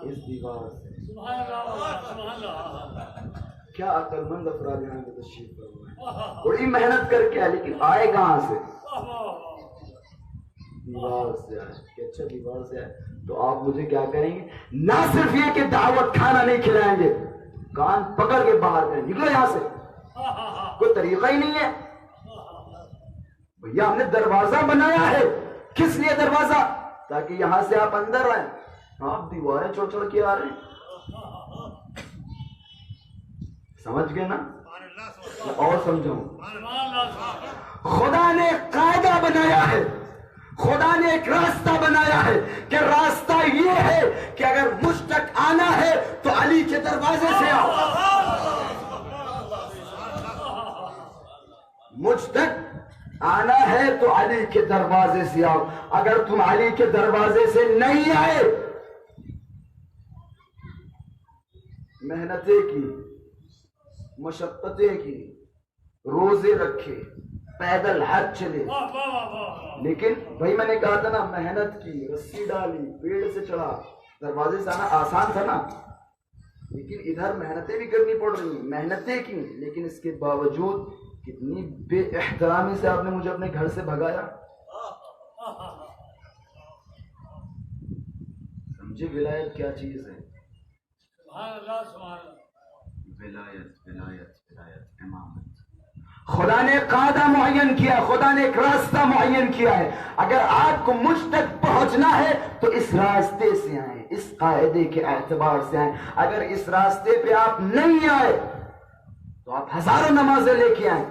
اس دیوار سے. کیا عقل مند افراد یہاں پہ تشریف فرما، بڑی محنت کر کے آئے، لیکن آئے کہاں سے؟ دیوار سے آئے. کہ اچھا دیوار سے آئے تو آپ مجھے کیا کریں گے؟ نہ صرف یہ کہ دعوت کھانا نہیں کھلائیں گے، کان پکڑ کے باہر کریں، نکلو یہاں سے. کوئی طریقہ ہی نہیں ہے. بھیا ہم نے دروازہ بنایا ہے. کس لیے دروازہ؟ تاکہ یہاں سے آپ اندر آئیں. آپ دیواریں چڑھ چڑھ کے آ رہے ہیں. سمجھ گئے نا؟ اور سمجھاؤں، خدا نے قاعدہ بنایا ہے، خدا نے ایک راستہ بنایا ہے کہ راستہ یہ ہے کہ اگر مجھ تک آنا ہے تو علی کے دروازے سے آؤ، مجھ تک آنا ہے تو علی کے دروازے سے آؤ۔ اگر تم علی کے دروازے سے نہیں آئے، محنتیں کی، مشقتیں کی، روزے رکھے، پیدل حج چلے، لیکن بھائی میں نے کہا تھا نا، محنت کی، رسی ڈالی، پیڑ سے چڑھا، دروازے سے آنا آسان تھا نا، لیکن ادھر محنتیں بھی کرنی پڑ رہی ہیں، محنتیں کی، لیکن اس کے باوجود کتنی بے احترامی سے آپ نے مجھے اپنے گھر سے بھگایا۔ سمجھے ولایت کیا چیز ہے؟ ولایت ولایت ولایت امامت۔ خدا نے قاعدہ معین کیا، خدا نے ایک راستہ معین کیا ہے، اگر آپ کو مجھ تک پہنچنا ہے تو اس راستے سے آئیں، اس قاعدے کے اعتبار سے آئیں۔ اگر اس راستے پہ آپ نہیں آئے تو آپ ہزاروں نمازیں لے کے آئیں،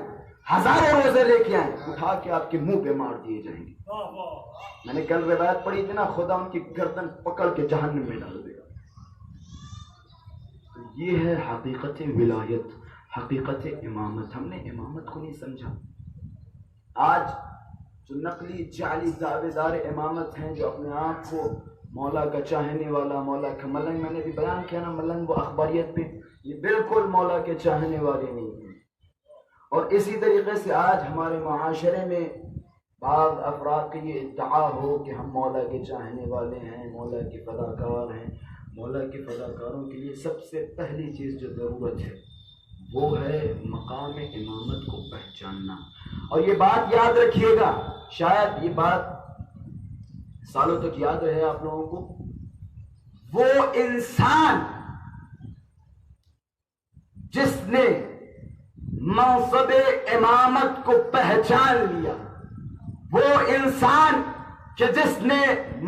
ہزاروں روزے لے کے آئیں، اٹھا کے آپ کے منہ پہ مار دیے جائیں گے۔ میں نے کل روایت پڑھی تھی نا، خدا ان کی گردن پکڑ کے جہنم میں ڈال دے گا۔ یہ ہے حقیقت ولایت، حقیقت امامت۔ ہم نے امامت کو نہیں سمجھا۔ آج جو نقلی جعلی دعوے دار امامت ہیں، جو اپنے آپ کو مولا کا چاہنے والا، مولا کا ملنگ، میں نے بھی بیان کیا نا، ملنگ و اخباریت پہ، یہ بالکل مولا کے چاہنے والے نہیں ہیں۔ اور اسی طریقے سے آج ہمارے معاشرے میں بعض افراد کی یہ ادعا ہو کہ ہم مولا کے چاہنے والے ہیں، مولا کے فداکار ہیں۔ مولا کے فداکاروں کے لیے سب سے پہلی چیز جو ضرورت ہے وہ ہے مقام امامت کو پہچاننا۔ اور یہ بات یاد رکھیے گا، شاید یہ بات سالوں تک یاد رہے آپ لوگوں کو، وہ انسان جس نے منصب امامت کو پہچان لیا، وہ انسان کہ جس نے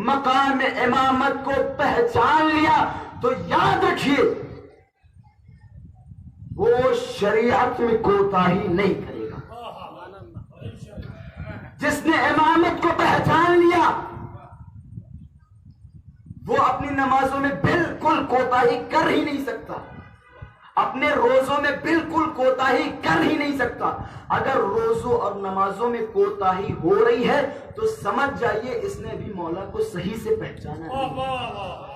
مقام امامت کو پہچان لیا، تو یاد رکھیے وہ شریعت میں کوتاہی نہیں کرے گا۔ جس نے امامت کو پہچان لیا وہ اپنی نمازوں میں بالکل کوتاہی کر ہی نہیں سکتا، اپنے روزوں میں بالکل کوتاہی کر ہی نہیں سکتا۔ اگر روزوں اور نمازوں میں کوتاہی ہو رہی ہے تو سمجھ جائیے اس نے بھی مولا کو صحیح سے پہچانا نہیں،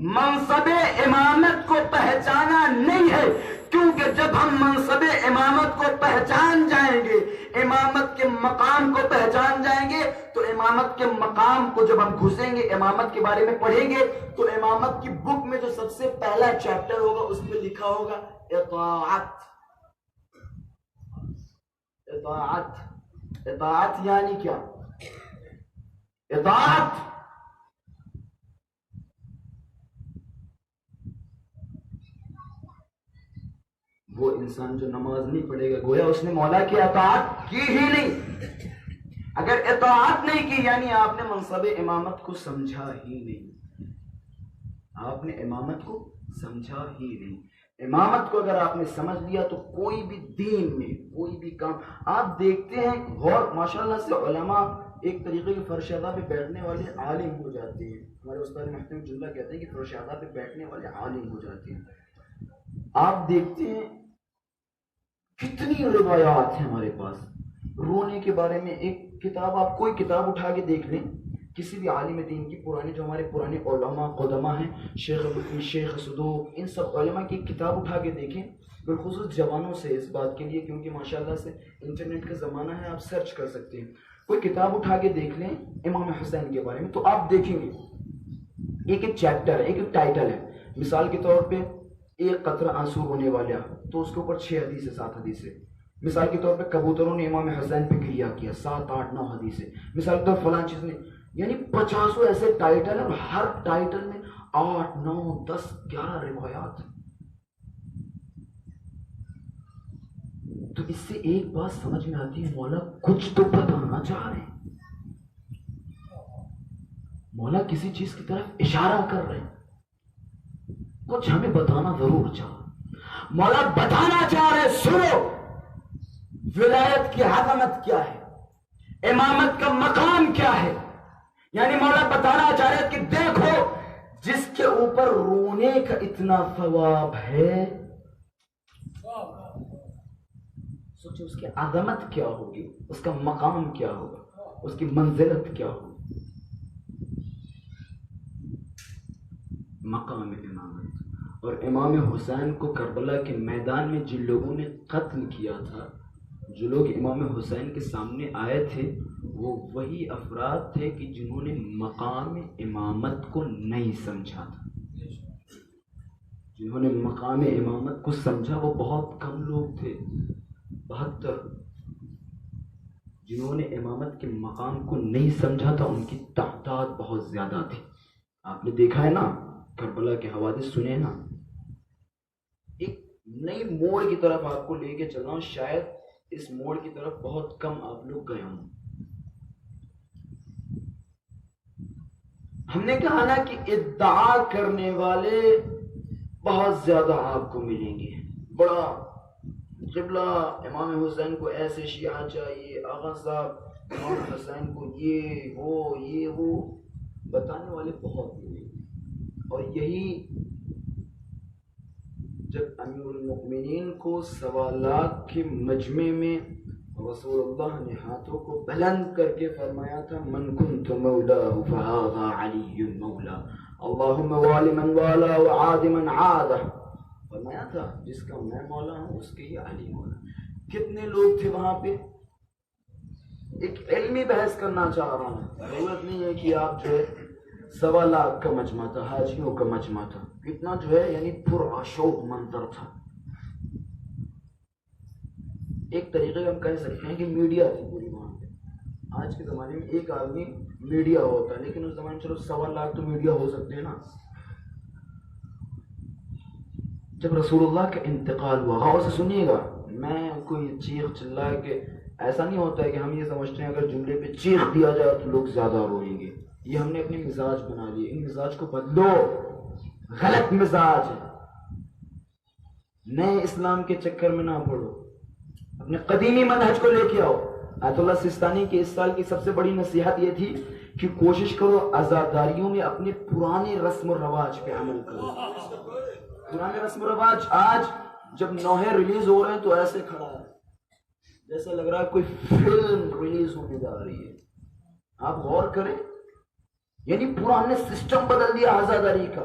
منصب امامت کو پہچانا نہیں ہے۔ کیونکہ جب ہم منصب امامت کو پہچان جائیں گے، امامت کے مقام کو پہچان جائیں گے، تو امامت کے مقام کو جب ہم گھسیں گے، امامت کے بارے میں پڑھیں گے، تو امامت کی بک میں جو سب سے پہلا چیپٹر ہوگا اس میں لکھا ہوگا اطاعت۔ اطاعت، اطاعت یعنی کیا؟ اطاعت وہ انسان جو نماز نہیں پڑھے گا، گویا اس نے مولا کی اطاعت کی ہی نہیں۔ اگر اطاعت نہیں کی یعنی آپ نے منصب امامت کو سمجھا ہی نہیں، آپ نے امامت کو سمجھا ہی نہیں۔ امامت کو اگر آپ نے سمجھ لیا تو کوئی بھی دین میں کوئی بھی کام آپ دیکھتے ہیں، غور ماشاءاللہ سے علماء ایک طریقے کے فرش ادا پہ بیٹھنے والے عالم ہو جاتے ہیں۔ ہمارے استاد محترم جملہ کہتے ہیں کہ فرش ادا پہ بیٹھنے والے عالم ہو جاتے ہیں۔ آپ دیکھتے ہیں کتنی روایات ہیں ہمارے پاس رونے کے بارے میں۔ ایک کتاب، آپ کوئی کتاب اٹھا کے دیکھ لیں کسی بھی عالم دین کی، پرانے جو ہمارے پرانے علماء قدماء ہیں، شیخ مفتی، شیخ صدوق، ان سب علماء کی کتاب اٹھا کے دیکھیں، بالخصوص جوانوں سے اس بات کے لیے، کیونکہ ماشاءاللہ سے انٹرنیٹ کا زمانہ ہے، آپ سرچ کر سکتے ہیں۔ کوئی کتاب اٹھا کے دیکھ لیں امام حسین کے بارے میں، تو آپ دیکھیں گے ایک ایک چیپٹر ہے، ایک ایک ٹائٹل ہے۔ مثال کے طور پہ ایک قطرہ آنسو ہونے والا، تو اس کے اوپر 6 حدیث 7 حدیث ہے۔ مثال کے طور پہ کبوتروں نے امام حسین پہ کریا کیا، 7 8 9 حدیث ہے۔ مثال کے طور فلاں چیز نے، یعنی 50 ایسے ٹائٹل ہیں، اور ہر ٹائٹل میں 8 9 10 11 روایات۔ تو اس سے ایک بات سمجھ میں آتی ہے، مولا کچھ تو بتانا چاہ رہے ہیں، مولا کسی چیز کی طرف اشارہ کر رہے ہیں، کچھ ہمیں بتانا ضرور چاہ، مولا بتانا چاہ رہے، سنو ولایت کی عظمت کیا ہے، امامت کا مقام کیا ہے. یعنی مولا بتانا چاہ رہے کہ دیکھو جس کے اوپر رونے کا اتنا ثواب ہے، سوچو اس کی عظمت کیا ہوگی، اس کا مقام کیا ہوگا، اس کی منزلت کیا ہوگی. مقام امامت. اور امام حسین کو کربلا کے میدان میں جن لوگوں نے قتل کیا تھا، جو لوگ امام حسین کے سامنے آئے تھے، وہ وہی افراد تھے کہ جنہوں نے مقام امامت کو نہیں سمجھا تھا. جنہوں نے مقام امامت کو سمجھا وہ بہت کم لوگ تھے، 72. جنہوں نے امامت کے مقام کو نہیں سمجھا تھا ان کی تعداد بہت زیادہ تھی. آپ نے دیکھا ہے نا، کربلا کے حوادث سنے نا. ایک نئی موڑ کی طرف آپ کو لے کے چل رہا ہوں، شاید اس موڑ کی طرف بہت کم آپ لوگ گئے ہوں. ہم نے کہا نا کہ ادعا کرنے والے بہت زیادہ آپ کو ملیں گے. بڑا قبلہ امام حسین کو ایسے شیعہ چاہیے، آغا صاحب امام حسین کو یہ وہ بتانے والے بہت ملیں گے. اور یہی جب امیر المؤمنین کو سوالات کے مجمع میں رسول اللہ نے ہاتھوں کو بلند کر کے فرمایا تھا، من کنت مولاہ فہذا علی مولا، اللہم والی من والا وعاد من عادہ. فرمایا تھا جس کا میں مولا ہوں اس کے ہی علی مولا. کتنے لوگ تھے وہاں پہ؟ ایک علمی بحث کرنا چاہ رہا ہوں، ضرورت نہیں ہے کہ آپ جو ہے 1.25 لاکھ کا مجمع تھا، حاجیوں کا مجمع تھا، کتنا جو ہے یعنی پرآشوب منظر تھا. ایک طریقے ہم کہہ سکتے ہیں کہ میڈیا تھی پوری وہاں پہ. آج کے زمانے میں ایک آدمی میڈیا ہوتا ہے، لیکن اس زمانے میں چلو 1.25 لاکھ تو میڈیا ہو سکتے ہیں نا. جب رسول اللہ کا انتقال ہوا، غور سے سنیے گا، میں کوئی چیخ چلا کے ایسا نہیں ہوتا ہے کہ ہم یہ سمجھتے ہیں اگر جملے پہ چیخ دیا جائے تو لوگ زیادہ روئیں گے. یہ ہم نے اپنی مزاج بنا لیے. ان مزاج کو بدلو، غلط مزاج ہے. نئے اسلام کے چکر میں نہ پڑو، اپنے قدیمی منہج کو لے کے آؤ. آیت اللہ سستانی کی اس سال کی سب سے بڑی نصیحت یہ تھی کہ کوشش کرو عزاداریوں میں اپنے پرانے رسم و رواج پہ عمل کرو. پرانے رسم و رواج آج جب نوحے ریلیز ہو رہے ہیں تو ایسے کھڑا ہے جیسا لگ رہا ہے کوئی فلم ریلیز ہونے جا رہی ہے. آپ غور کریں، یعنی پرانے سسٹم بدل دیا عزاداری کا،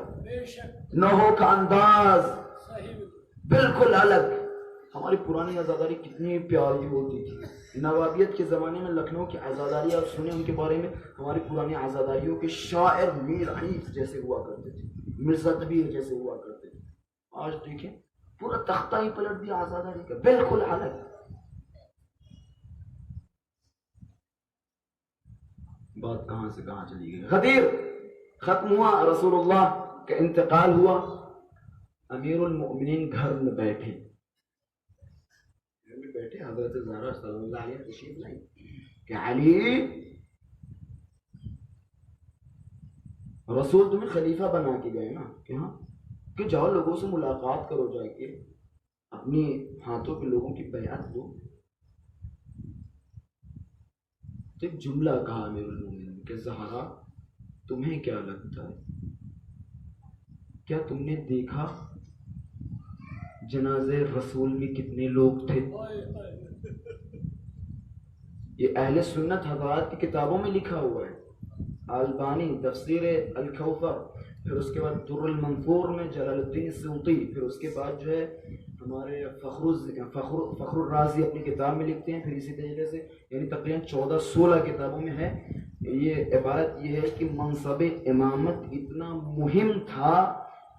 نوحوں کا انداز بالکل الگ. ہماری پرانی عزاداری کتنی پیاری ہوتی تھی. نوابیت کے زمانے میں لکھنؤ کی عزاداری آپ سنیں ان کے بارے میں، ہماری پرانی عزاداریوں کے شاعر میر حنیف جیسے ہوا کرتے تھے، مرزا کبیر جیسے ہوا کرتے تھے. آج دیکھیں پورا تختہ ہی پلٹ دیا عزاداری کا، بالکل الگ. بات کہاں سے کہاں چلی گئی. غدیر ختم ہوا، رسول اللہ کا انتقال ہوا، امیر المؤمنین گھر میں بیٹھے حضرت زہرا صلی اللہ علیہ تشریف لائی کہ علی رسول تمہیں خلیفہ بنا کے گئے نا، کہ ہاں، کہ جاؤ لوگوں سے ملاقات کرو، جا کے اپنی ہاتھوں پہ لوگوں کی بیعت دو. تو ایک جملہ کہا امیر المومنین کہ زہرا تمہیں کیا لگتا ہے، کیا تم نے دیکھا جنازے رسول میں کتنے لوگ تھے؟ یہ اہل سنت حضرات کی کتابوں میں لکھا ہوا ہے. البانی تفسیر الکوثر، پھر اس کے بعد در المنثور میں جلال الدین سیوطی، پھر اس کے بعد جو ہے ہمارے فخر الرازی اپنی کتاب میں لکھتے ہیں. پھر اسی طریقے سے یعنی تقریباً 14-16 کتابوں میں ہے. یہ عبارت یہ ہے کہ منصب امامت اتنا مہم تھا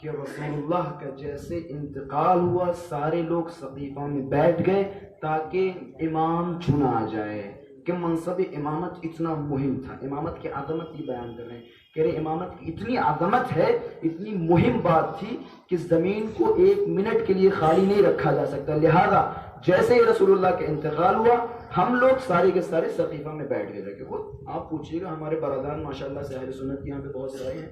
کہ رسول اللہ کا جیسے انتقال ہوا سارے لوگ سقیفہ میں بیٹھ گئے تاکہ امام چنا جائے. کہ منصب امامت اتنا مہم تھا. امامت کی عظمت کی بیان کر رہے ہیں، کہہ رہے امامت کی اتنی عظمت ہے، اتنی مہم بات تھی کہ زمین کو 1 منٹ کے لیے خالی نہیں رکھا جا سکتا. لہذا جیسے ہی رسول اللہ کا انتقال ہوا ہم لوگ سارے کے سارے سقیفہ میں بیٹھ گئے. کہ خود آپ پوچھیے گا، ہمارے برادران ماشاءاللہ سے اہل سنت یہاں پہ بہت سارے ہیں،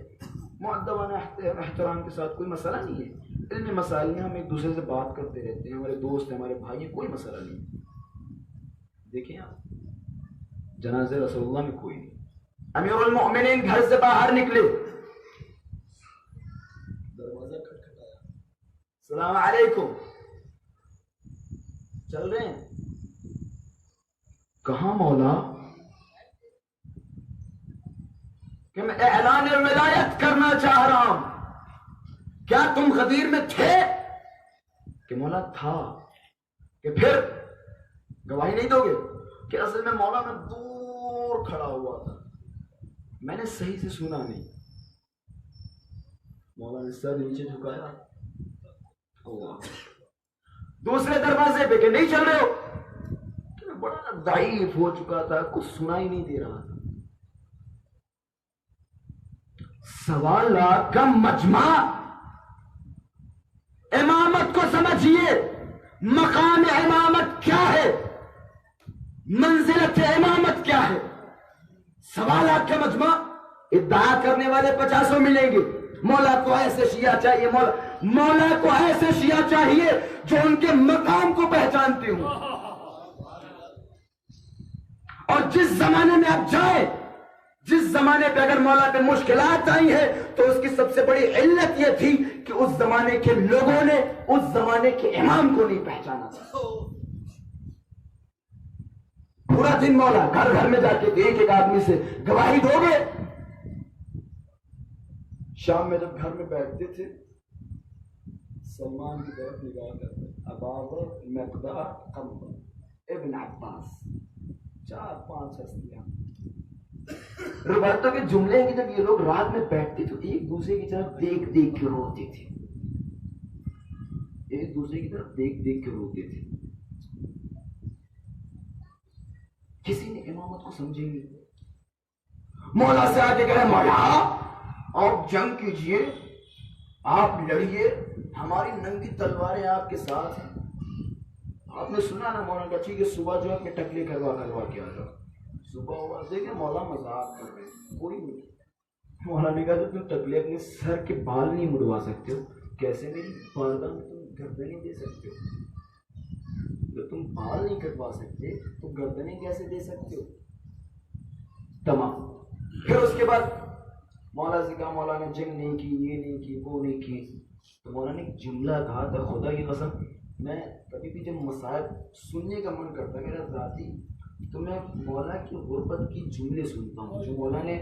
مؤدبانہ احترام کے ساتھ، کوئی مسئلہ نہیں ہے. علمی مسائل میں ہم ایک دوسرے سے بات کرتے رہتے ہیں، ہمارے دوست ہیں، ہمارے بھائی ہیں، کوئی مسئلہ نہیں. دیکھیں آپ جنازے رسول اللہ میں کوئی نہیں. امیر المؤمنین گھر سے باہر نکلے, دروازہ کھٹکھٹایا, السلام علیکم, چل رہے ہیں؟ کہاں مولا؟ کہ میں اعلان ولایت کرنا چاہ رہا ہوں. کیا تم غدیر میں تھے؟ کہ مولا تھا. کہ پھر گواہی نہیں دو گے؟ کہ اصل میں مولا میں دور کھڑا ہوا تھا, میں نے صحیح سے سنا نہیں. مولا نے سر نیچے جھکایا. دوسرے دروازے پہ کہ نہیں چل رہے ہو؟ کہ میں بڑا ضعیف ہو چکا تھا, کچھ سنا ہی نہیں دے رہا تھا. سوالات کا مجمع. امامت کو سمجھیے, مقام امامت کیا ہے, منزلت امامت کیا ہے. سوالات کا مجمع. ادعا کرنے والے 50 ملیں گے. مولا کو ایسے شیعہ چاہیے, مولا کو ایسے شیعہ چاہیے جو ان کے مقام کو پہچانتے ہوں. اور جس زمانے میں آپ جائیں, جس زمانے پہ اگر مولا پہ مشکلات آئی ہیں تو اس کی سب سے بڑی علت یہ تھی کہ اس زمانے کے لوگوں نے اس زمانے کے امام کو نہیں پہچانا تھا. پورا دن مولا گھر گھر میں جا کے ایک ایک آدمی سے گواہی دو گے. شام میں جب گھر میں بیٹھتے تھے, سلمان کی طرف نگاہ کرتے, ابابر, مقداد, قمر, ابن عباس, 4-5 ہستیاں. روایتوں کے جملے کی جب یہ لوگ رات میں بیٹھتے تو ایک دوسرے کی طرف دیکھ دیکھ کے روتے تھے, ایک دوسرے کی طرف دیکھ دیکھ کے روتے تھے. کسی نے امامت کو سمجھے نہیں. مولا سے آگے کہے, مولا آپ جنگ کیجئے, آپ لڑیے, ہماری ننگی تلواریں آپ کے ساتھ ہیں. آپ نے سنا نا مولا کا, ٹھیک ہے صبح جو ہے اپنے ٹکلے کروا کے آ جاؤ. صبح ہوا دیکھیں مولا مذاق کر رہے ہیں, کوئی نہیں. مولا نے کہا تو تم ٹکلے اپنے سر کے بال نہیں مڑوا سکتے ہو, کیسے میری والدہ میں تم گردنیں دے سکتے ہو؟ جب تم بال نہیں کٹوا سکتے تو گردنیں کیسے دے سکتے ہو؟ تمام. پھر اس کے بعد مولا سے کہا, مولا نے جنگ نہیں کی, یہ نہیں کی, وہ نہیں کی. تو مولا نے ایک جملہ کہا تھا, خدا کی قسم میں کبھی بھی جب مصائب سننے کا من کرتا میرا ذاتی, تو میں مولا کی غربت کی جملے سنتا ہوں جو مولا نے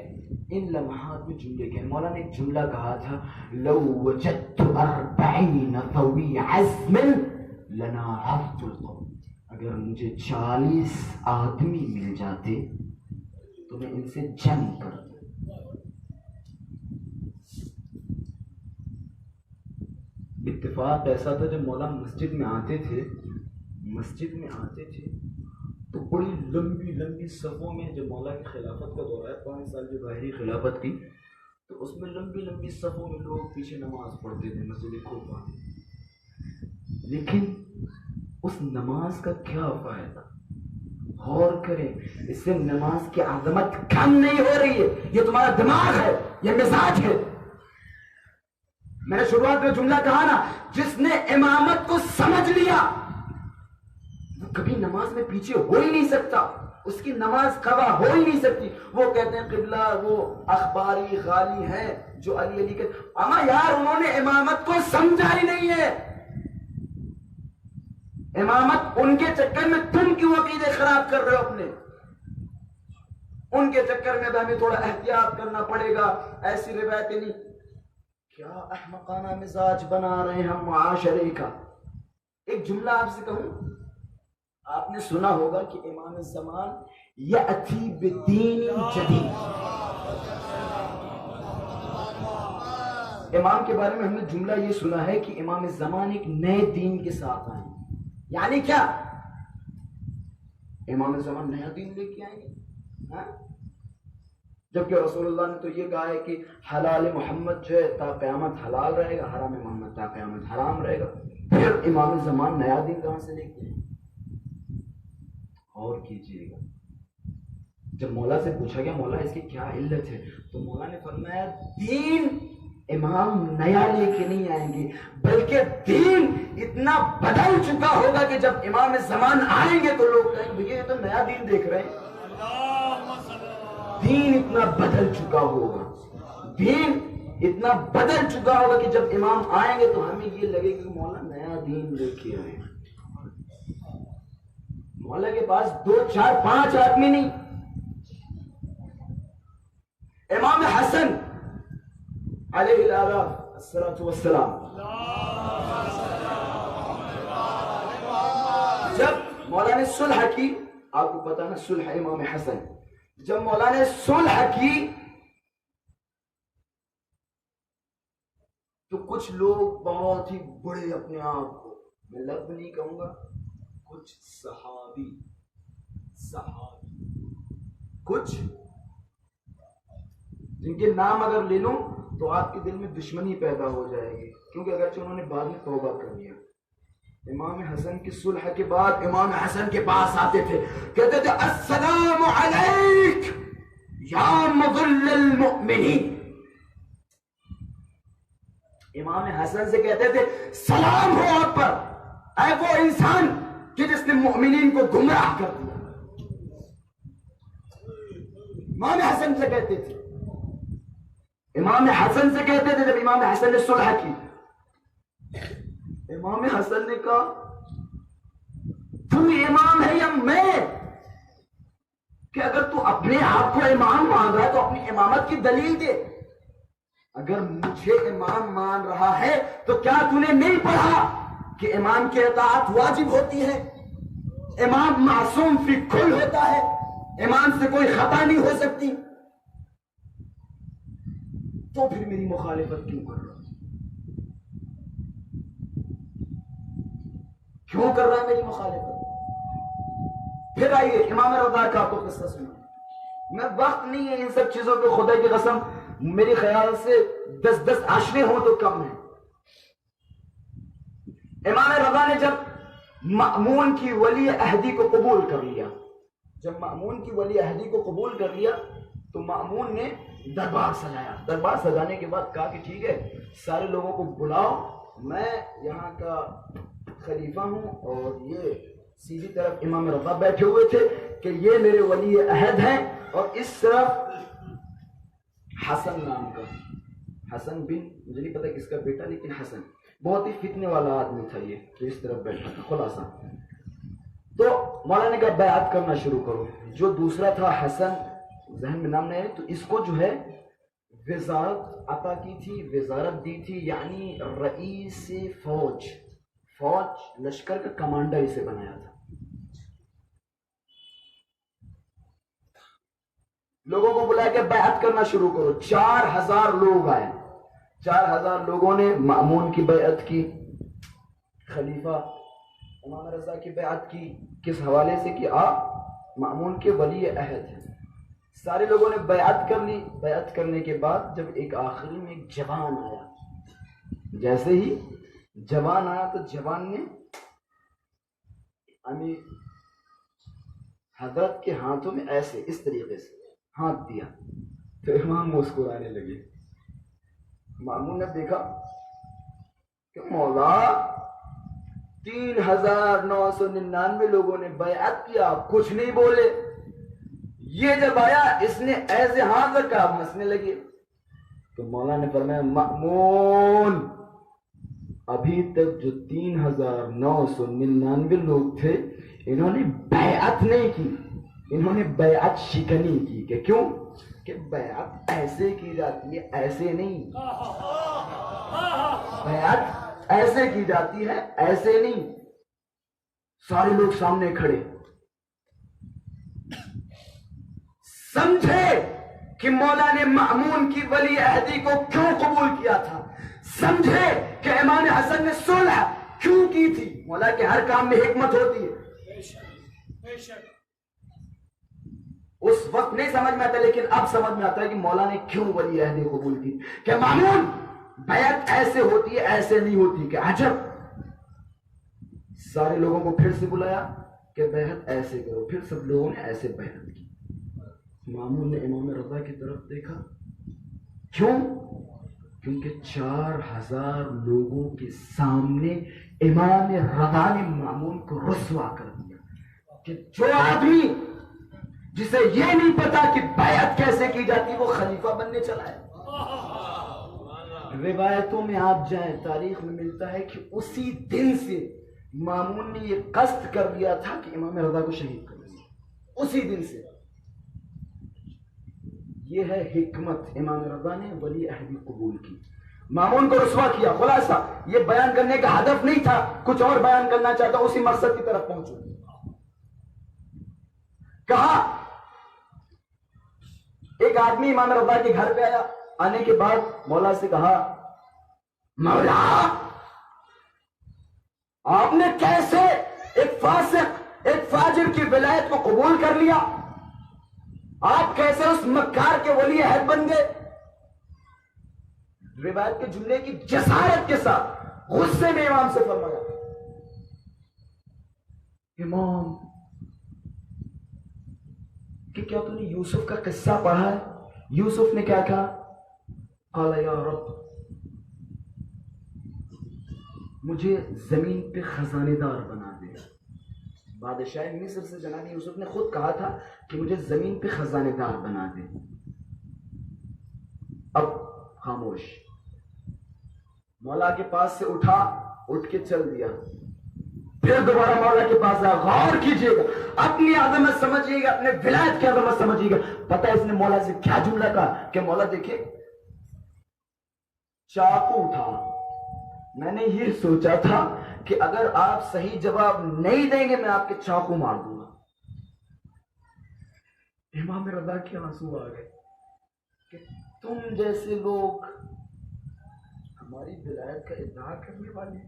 ان لمحات میں جملے کہے. مولا نے ایک جملہ کہا تھا, لو وجدت 40 ذوی عزم لناهضت القوم. اگر مجھے 40 آدمی مل جاتے تو میں ان سے جنگ کرتا. اتفاق ایسا تھا جب مولا مسجد میں آتے تھے تو بڑی لمبی لمبی صفوں میں, جب مولا کی خلافت کا دور ہے 5 سال جو ظاہری خلافت کی, تو اس میں لمبی لمبی صفوں میں لوگ پیچھے نماز پڑھتے تھے مسجد کوفہ. لیکن اس نماز کا کیا فائدہ؟ غور کریں, اس سے نماز کی عظمت کم نہیں ہو رہی ہے. یہ تمہارا دماغ ہے, یہ مزاج ہے. میں نے شروعات میں جملہ کہا نا, جس نے امامت کو سمجھ لیا وہ کبھی نماز میں پیچھے ہو ہی نہیں سکتا, اس کی نماز قضا ہو ہی نہیں سکتی. وہ کہتے ہیں قبلہ وہ اخباری غالی ہیں جو علی علی کے, اما یار انہوں نے امامت کو سمجھا ہی نہیں ہے. امامت ان کے چکر میں تم کیوں عقیدے خراب کر رہے ہو اپنے؟ ان کے چکر میں ہمیں تھوڑا احتیاط کرنا پڑے گا, ایسی روایتیں نہیں. کیا احمقانہ مزاج بنا رہے ہیں ہم معاشرے کا. ایک جملہ آپ سے کہوں, آپ نے سنا ہوگا کہ امام الزمان یأتی بدین جدید. امام کے بارے میں ہم نے جملہ یہ سنا ہے کہ امام الزمان ایک نئے دین کے ساتھ آئیں. یعنی کیا؟ امام الزمان نیا دین لے کے آئیں گے, جبکہ رسول اللہ نے تو یہ کہا ہے کہ حلال محمد جو ہے تا قیامت حلال رہے گا, حرام محمد تا قیامت حرام رہے گا. پھر امام الزمان نیا دین کہاں سے لے کے آئیں؟ اور کیجئے گا. جب مولا سے پوچھا گیا مولا اس کی کیا علت ہے, تو مولا نے فرمایا دین امام نیا لے کے نہیں آئیں گے، بلکہ دین اتنا بدل چکا ہوگا کہ جب امام زمان آئیں گے تو لوگ کہیں گے یہ تو نیا دین دیکھ رہے ہیں۔ دین اتنا بدل چکا ہوگا، دین اتنا بدل چکا ہوگا کہ جب امام آئیں گے تو ہمیں یہ لگے کہ مولا نیا دین لے کے آئے۔ مولا کے پاس 2 4 5 آدمی نہیں، امام حسن علیہ الصلوۃ والسلام جب مولا نے صلح کی، آپ کو پتا نا صلح امام حسن، جب مولا نے صلح کی تو کچھ لوگ بہت ہی بڑے اپنے آپ کو، میں لفظ نہیں کہوں گا، کچھ صحابی کچھ جن کے نام اگر لے لوں تو آپ کے دل میں دشمنی پیدا ہو جائے گی، کیونکہ اگرچہ انہوں نے بعد میں توبہ کر لیا۔ امام حسن کی صلح کے بعد امام حسن کے پاس آتے تھے، کہتے تھے السلام علیک یا مضل المؤمنین۔ امام حسن سے کہتے تھے سلام ہو آپ پر، اے وہ انسان کہ جس نے مؤمنین کو گمراہ کر دیا۔ امام حسن سے کہتے تھے، امام حسن سے کہتے تھے جب امام حسن نے صلح کی۔ امام حسن نے کہا تو امام ہے یا میں؟ کہ اگر تو اپنے آپ کو امام مان رہا ہے تو اپنی امامت کی دلیل دے۔ اگر مجھے امام مان رہا ہے تو کیا تو نے نہیں پڑھا کہ امام کی اطاعت واجب ہوتی ہے، امام معصوم فی کل ہوتا ہے، امام سے کوئی خطا نہیں ہو سکتی، تو پھر میری مخالفت کیوں کر رہا ہے؟ کیوں کر رہا ہے میری مخالفت؟ پھر آئیے امام رضا کا تو قصہ سنا، میں وقت نہیں ہے ان سب چیزوں پہ، خدا کی قسم میرے خیال سے 10 عشرے ہوں تو کم ہے۔ امام رضا نے جب مأمون کی ولی عہدی کو قبول کر لیا، جب مأمون کی ولی عہدی کو قبول کر لیا تو مأمون نے دربار سجایا۔ دربار سجانے کے بعد کہا کہ ٹھیک ہے سارے لوگوں کو بلاؤ، میں یہاں کا خلیفہ ہوں، اور یہ سیدھی طرف امام رضا بیٹھے ہوئے تھے کہ یہ میرے ولی عہد ہیں، اور اس طرف حسن نام کا، حسن بن مجھے نہیں پتا کس کا بیٹا، لیکن حسن بہت ہی فتنے والا آدمی تھا یہ، تو اس طرف بیٹھا تھا خلاصہ۔ تو مولانا نے کہا بیعت کرنا شروع کرو۔ جو دوسرا تھا حسن، ذہن میں نام نہیں ہے، تو اس کو جو ہے وزارت عطا کی تھی، وزارت دی تھی، یعنی رئیس فوج لشکر کا کمانڈر اسے بنایا تھا۔ لوگوں کو بلا کے بیعت کرنا شروع کرو۔ 4000 لوگ آئے، 4000 لوگوں نے مأمون کی بیعت کی، خلیفہ امام رضا کی بیعت کی۔ کس حوالے سے کہ آپ مأمون کے ولی عہد ہیں۔ سارے لوگوں نے بیعت کر لی۔ بیعت کرنے کے بعد جب ایک آخری میں ایک جوان آیا، جیسے ہی جوان آیا تو جوان نے امیر حضرت کے ہاتھوں میں ایسے اس طریقے سے ہاتھ دیا، تو امام مسکرانے لگے۔ مأمون نے دیکھا کہ مولا 3999 لوگوں نے بیعت کیا، آپ کچھ نہیں بولے، یہ جب آیا اس نے ایسے ہاتھ رکھا، آپ ہنسنے لگے۔ تو مولا نے فرمایا مأمون ابھی تک جو 3999 لوگ تھے انہوں نے بیعت نہیں کی، انہوں نے بیعت شکنی کی۔ کہ کیوں؟ کہ بیعت ایسے کی جاتی ہے، ایسے نہیں، بیعت ایسے کی جاتی ہے، ایسے نہیں۔ سارے لوگ سامنے کھڑے، سمجھے کہ مولا نے مأمون کی ولی عہدی کو کیوں قبول کیا تھا، سمجھے کہ امام حسن نے صلح کیوں کی تھی۔ مولا کے ہر کام میں حکمت ہوتی ہے۔ اس وقت نہیں سمجھ میں آتا، لیکن اب سمجھ میں آتا ہے کہ مولا نے کیوں ولی عہدی قبول کی، کہ مأمون بیعت ایسے ہوتی ہے، ایسے نہیں ہوتی۔ کہ عجب! سارے لوگوں کو پھر سے بلایا کہ بیعت ایسے کرو، پھر سب لوگوں نے ایسے بیعت کی۔ مأمون نے امام رضا کی طرف دیکھا، کیوں؟ کیونکہ 4000 لوگوں کے سامنے امام رضا نے مامون کو رسوا کر دیا کہ جو آدمی جسے یہ نہیں پتا کہ بیعت کیسے کی جاتی وہ خلیفہ بننے چلا ہے. روایتوں میں آپ جائیں تاریخ میں ملتا ہے کہ اسی دن سے مامون نے یہ قصد کر لیا تھا کہ امام رضا کو شہید کر دیا. اسی دن سے. یہ ہے حکمت امام رضا نے ولی عہدی قبول کی. مامون کو رسوا کیا. خلاصہ یہ بیان کرنے کا ہدف نہیں تھا, کچھ اور بیان کرنا چاہتا ہوں, اسی مقصد کی طرف پہنچوں. کہا ایک آدمی امام رضا کے گھر پہ آیا. آنے کے بعد مولا سے کہا, مولا آپ نے کیسے ایک فاسق ایک فاجر کی ولایت کو قبول کر لیا؟ آپ کیسے اس مکار کے ولی عہد بن گئے؟ روایت کے جملے کی جسارت کے ساتھ غصے میں امام سے فرمایا, امام کہ کیا تم نے یوسف کا قصہ پڑھا ہے؟ یوسف نے کیا کہا؟ قال یا رب مجھے زمین پہ خزانے دار بنا دے. بادشاہ مصر سے جناب یوسف نے خود کہا تھا کہ مجھے زمین پہ خزانے دار بنا دے. اب خاموش. مولا کے پاس سے اٹھ کے چل دیا. پھر دوبارہ مولا کے پاس آیا. غور کیجئے گا, اپنی عظمت سمجھیے گا, اپنے ولایت کی عظمت سمجھیے گا. پتہ ہے اس نے مولا سے کیا جملہ کہا کہ مولا دیکھیں چاقو اٹھا. میں نے یہ سوچا تھا کہ اگر آپ صحیح جواب نہیں دیں گے میں آپ کے چاقو مار دوں گا. امام رضا کے آنسو آ گئے کہ تم جیسے لوگ ہماری ولایت کا ادعا کرنے والے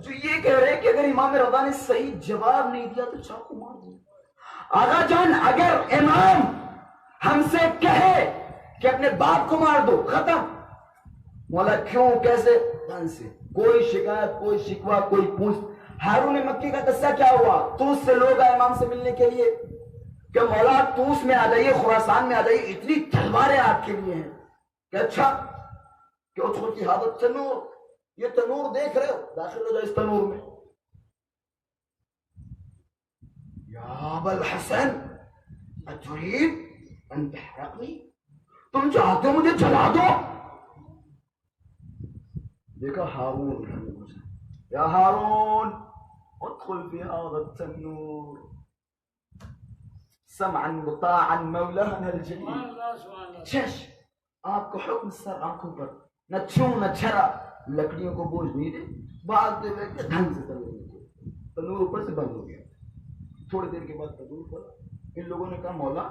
جو یہ کہہ رہے کہ اگر امام رضا نے صحیح جواب نہیں دیا تو چاقو مار دوں. آغا جان اگر امام ہم سے کہے کہ اپنے باپ کو مار دو, ختم. مولا کیوں کیسے؟ دن سے کوئی شکایت کوئی شکوہ کوئی پوچھ. ہارون مکی کا قصہ کیا ہوا؟ توس سے لوگ آئے امام سے ملنے کے لیے کہ مولا توس میں آ جائیے, خراسان میں آ جائیے, اتنی تلواریں آپ کے لیے ہیں. کہ اچھا کہ ادخل کی حادث تنور, یہ تنور دیکھ رہے ہو, داخل ہو جائے اس تنور میں. یا ابا الحسن اتريد ان تحرقنی, تم چاہتے ہو مجھے جلا دو؟ دیکھا ہارون, یا ہارون ادخل في هذا التنور سمعا مطاعا مولانا الجلیل. چش آپ کو حکم سر آنکھوں پر, نہ چھو نہ چھرا, لکڑیوں کو بوجھ نہیں دے, بھاگتے ہوئے ڈھنگ سے تنور اوپر سے بند ہو گیا. تھوڑی دیر کے بعد تنور کھولا. ان لوگوں نے کہا مولا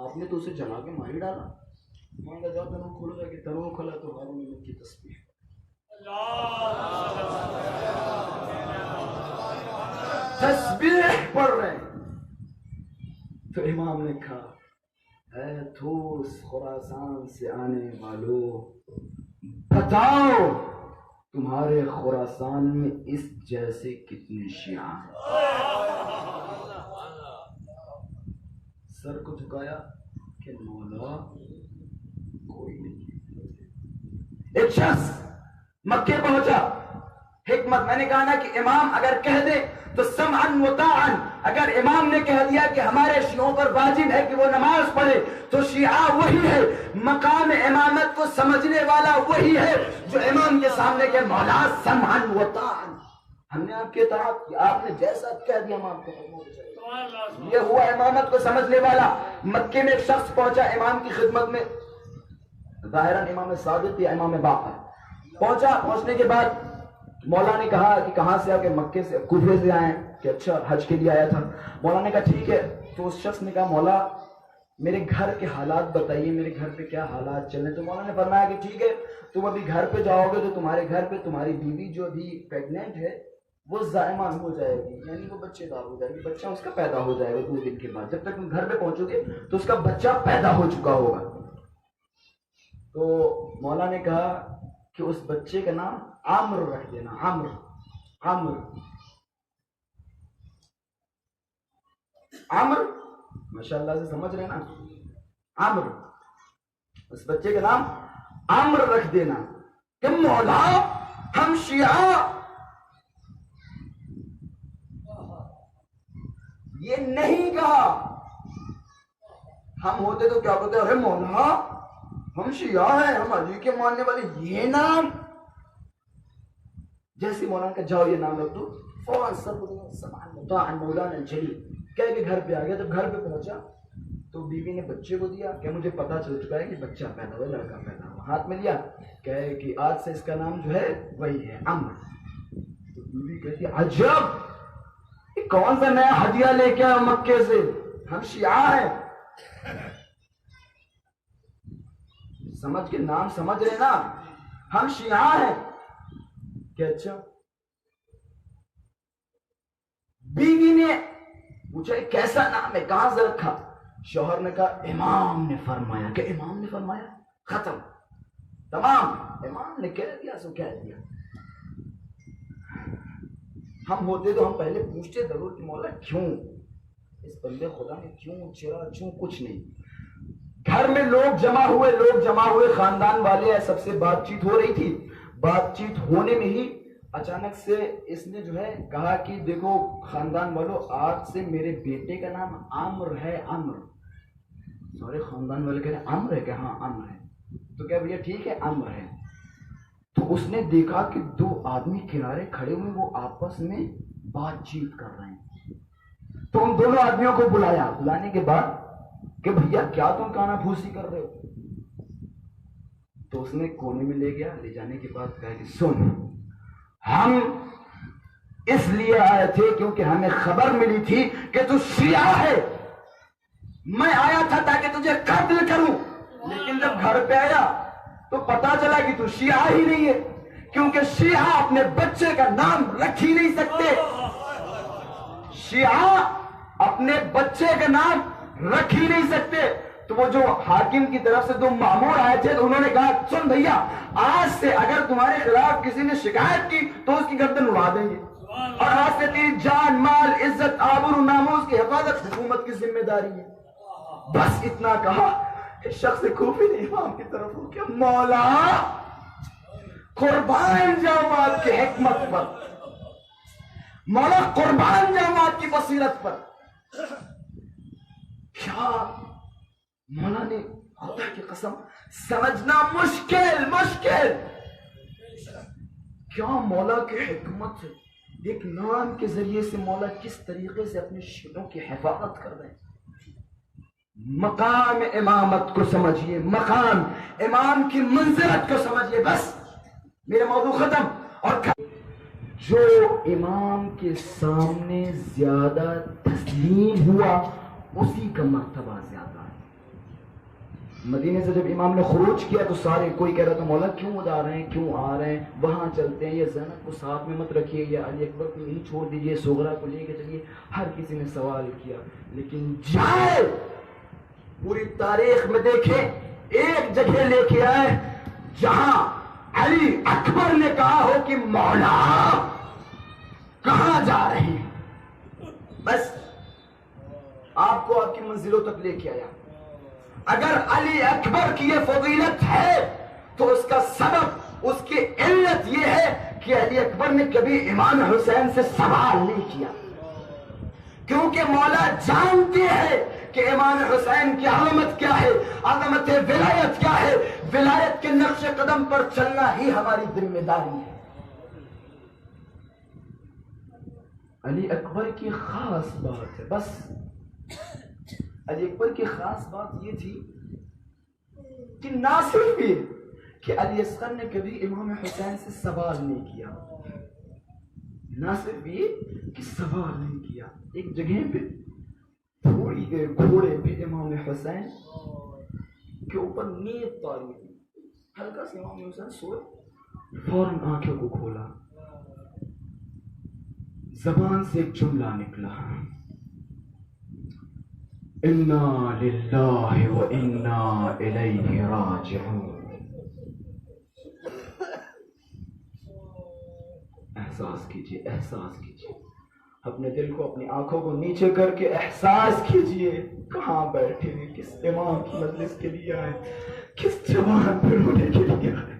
آپ نے تو اسے جلا کے مار ہی ڈالا. میں نے جاؤ تنور کھولو, جا کے تنور کھولا تو ہارون مکی کی تسبیح تسبیح پڑھ رہے ہیں. تو امام نے کہا اے توس خراسان سے آنے والوں, بتاؤ تمہارے خراسان میں اس جیسے کتنے شیعہ ہیں؟ سر کو جھکایا کہ مولا کوئی نہیں. ایک شخص مکے پہنچا. حکمت میں نے کہا نا کہ امام اگر کہہ دے تو سمعا وطاعا, اگر امام نے کہہ دیا کہ ہمارے شیعوں پر واجب ہے کہ وہ نماز پڑھے تو شیعہ وہی ہے. مقام امامت کو سمجھنے والا وہی ہے جو امام کے سامنے کہ مولا سمعا وطاعا, ہم نے آپ کی اطاعت کی, آپ نے جیسا کہہ دیا ہم آپ کو. یہ ہوا امامت کو سمجھنے والا. مکے میں ایک شخص پہنچا امام کی خدمت میں, ظاہراً امام صادق یا امام باقر پہنچا. پہنچنے کے بعد مولا نے کہا کہ کہاں سے آ کے, مکے سے, کوفے سے آئے ہیں. کہ اچھا حج کے لیے آیا تھا. مولا نے کہا ٹھیک ہے. تو اس شخص نے کہا مولا میرے گھر کے حالات بتائیے, میرے گھر پہ کیا حالات چل رہے. تو مولا نے فرمایا کہ ٹھیک ہے تم ابھی گھر پہ جاؤ گے تو تمہارے گھر پہ تمہاری بیوی جو ابھی پیگنٹ ہے وہ زائمان ہو جائے گی, یعنی وہ بچے دار ہو جائے گی, بچہ اس کا پیدا ہو جائے گا 2 دن کے بعد. جب تک تم گھر پہ پہنچو گے تو اس کا بچہ پیدا ہو چکا ہوگا. تو مولا نے کہا کہ اس بچے کا نام عامر رکھ دینا. عامر ماشاء اللہ سے سمجھ رہے نا, عامر. اس بچے کا نام عمرو رکھ دینا کہ مولا ہم شیعہ یہ نہیں کہا. ہم ہوتے تو کیا کہتے؟ ارے مولا ہم شیعہ ہیں، ہم علی کے ماننے والے. یہ نام جیسے مولانا کا جاؤ یہ نام رکھ دو، فوراً سب سمان مطاع مولانا الجلیل کہہ کے گھر پہ آ گیا. جب گھر پہ پہنچا تو بیوی نے بچے کو دیا کہ مجھے پتا چل چکا ہے کہ بچہ پیدا ہوا، لڑکا پیدا ہوا. ہاتھ میں لیا کہے کہ آج سے اس کا نام جو ہے وہی ہے عمرو. تو بیوی کہتی عجب یہ کون سا نیا ہدیہ لے کے آیا مکے سے، ہم شیعہ ہیں. سمجھ کے نام سمجھ رہے نا، ہم شیعہ ہیں. کہ اچھا. بیوی نے پوچھا کیسا نام ہے، کہاں سے رکھا؟ شوہر نے کہا امام نے فرمایا. کہ امام نے فرمایا؟ ختم، تمام. امام نے کہہ دیا سو کہہ دیا. ہم ہوتے تو ہم پہلے پوچھتے ضرور کہ مولا کیوں اس بندے خدا نے کیوں چرا، کیوں کچھ نہیں. گھر میں لوگ جمع ہوئے خاندان والے ہیں، سب سے بات چیت ہو رہی تھی. بات چیت ہونے میں ہی اچانک سے اس نے جو ہے کہا کہ دیکھو خاندان والوں، آج سے میرے بیٹے کا نام عمرو ہے. عمرو. سارے خاندان والے کہہ رہے ہیں عمرو ہے؟ کہ ہاں عمرو ہے. تو کہہ بھیا ٹھیک ہے عمرو ہے. تو اس نے دیکھا کہ دو آدمی کنارے کھڑے ہوئے، وہ آپس میں بات چیت کر رہے ہیں. تو ان دونوں آدمیوں کو بلایا. بلانے کے بعد کہ بھیا کیا تم کانا پھوسی کر رہے ہو؟ تو اس نے کونے میں لے گیا. لے جانے کے بعد کہا کہ سن، ہم اس لیے آئے تھے کیونکہ ہمیں خبر ملی تھی کہ تو شیعہ ہے. میں آیا تھا تاکہ تجھے قتل کروں، لیکن جب گھر پہ آیا تو پتا چلا کہ تو شیعہ ہی نہیں ہے، کیونکہ شیعہ اپنے بچے کا نام رکھ ہی نہیں سکتے. شیعہ اپنے بچے کا نام رکھ ہی نہیں سکتے. تو وہ جو حاکم کی طرف سے دو مامور آئے تھے تو انہوں نے کہا سن بھیا، آج سے اگر تمہارے خلاف کسی نے شکایت کی تو اس کی گردن اڑا دیں گے، اور آج سے تیری جان، مال، عزت، آبرو، ناموس کی حفاظت حکومت کی ذمہ داری ہے. بس اتنا کہا کہ شخص کوفی نے امام کی طرف ہو کہ مولا قربان جاؤں آپ کی حکمت پر، مولا قربان جاؤں آپ کی بصیرت پر. کیا مولا نے خدا کی قسم سمجھنا مشکل کیا مولا کی حکمت ہے. ایک نام کے ذریعے سے مولا کس طریقے سے اپنے شیعوں کی حفاظت کر رہے ہیں. مقام امامت کو سمجھیے، مقام امام کی منزلت کو سمجھیے. بس میرا موضوع ختم. اور جو امام کے سامنے زیادہ تسلیم ہوا اسی کا مرتبہ زیادہ ہے. مدینے سے جب امام نے خروج کیا تو سارے، کوئی کہہ رہا تھا مولا کیوں جا رہے ہیں، کیوں آ رہے ہیں، وہاں چلتے ہیں، یا زینب کو ساتھ میں مت رکھیے، یا علی اکبر کو نہیں چھوڑ دیجیے، سغرا کو لے کے چلیے. ہر کسی نے سوال کیا، لیکن جائے پوری تاریخ میں دیکھیں ایک جگہ لے کے آئے جہاں علی اکبر نے کہا ہو کہ مولا کہاں جا رہے ہیں. بس آپ کو آپ کی منزلوں تک لے کے آیا. اگر علی اکبر کی یہ فضیلت ہے تو اس کا سبب، اس کی علت یہ ہے کہ علی اکبر نے کبھی امام حسین سے سوال نہیں کیا، کیونکہ مولا جانتے ہیں کہ امام حسین کی عظمت کیا ہے، عظمت ولایت کیا ہے. ولایت کے نقش قدم پر چلنا ہی ہماری ذمہ داری ہے. علی اکبر کی خاص بات ہے، بس علی اکبر کی خاص بات یہ تھی کہ نہ صرف یہ کہ علی اصغر نے کبھی امام حسین سے سوال نہیں کیا، نہ صرف یہ کہ سوال نہیں کیا. ایک جگہ پہ تھوڑی دیر گھوڑے پہ امام حسین کے اوپر نیت تاری تھی، ہلکا سے امام حسین سوئے، فوراً آنکھوں کو کھولا، زبان سے ایک جملہ نکلا، انا للہ و انا الیہ راجعون. احساس کیجئے، احساس کیجئے، اپنے دل کو، اپنی آنکھوں کو نیچے کر کے احساس کیجئے کہاں بیٹھے ہیں، کس امام کی مجلس کے لیے آئے. کس جوان پہ رونے کے لیے آئے؟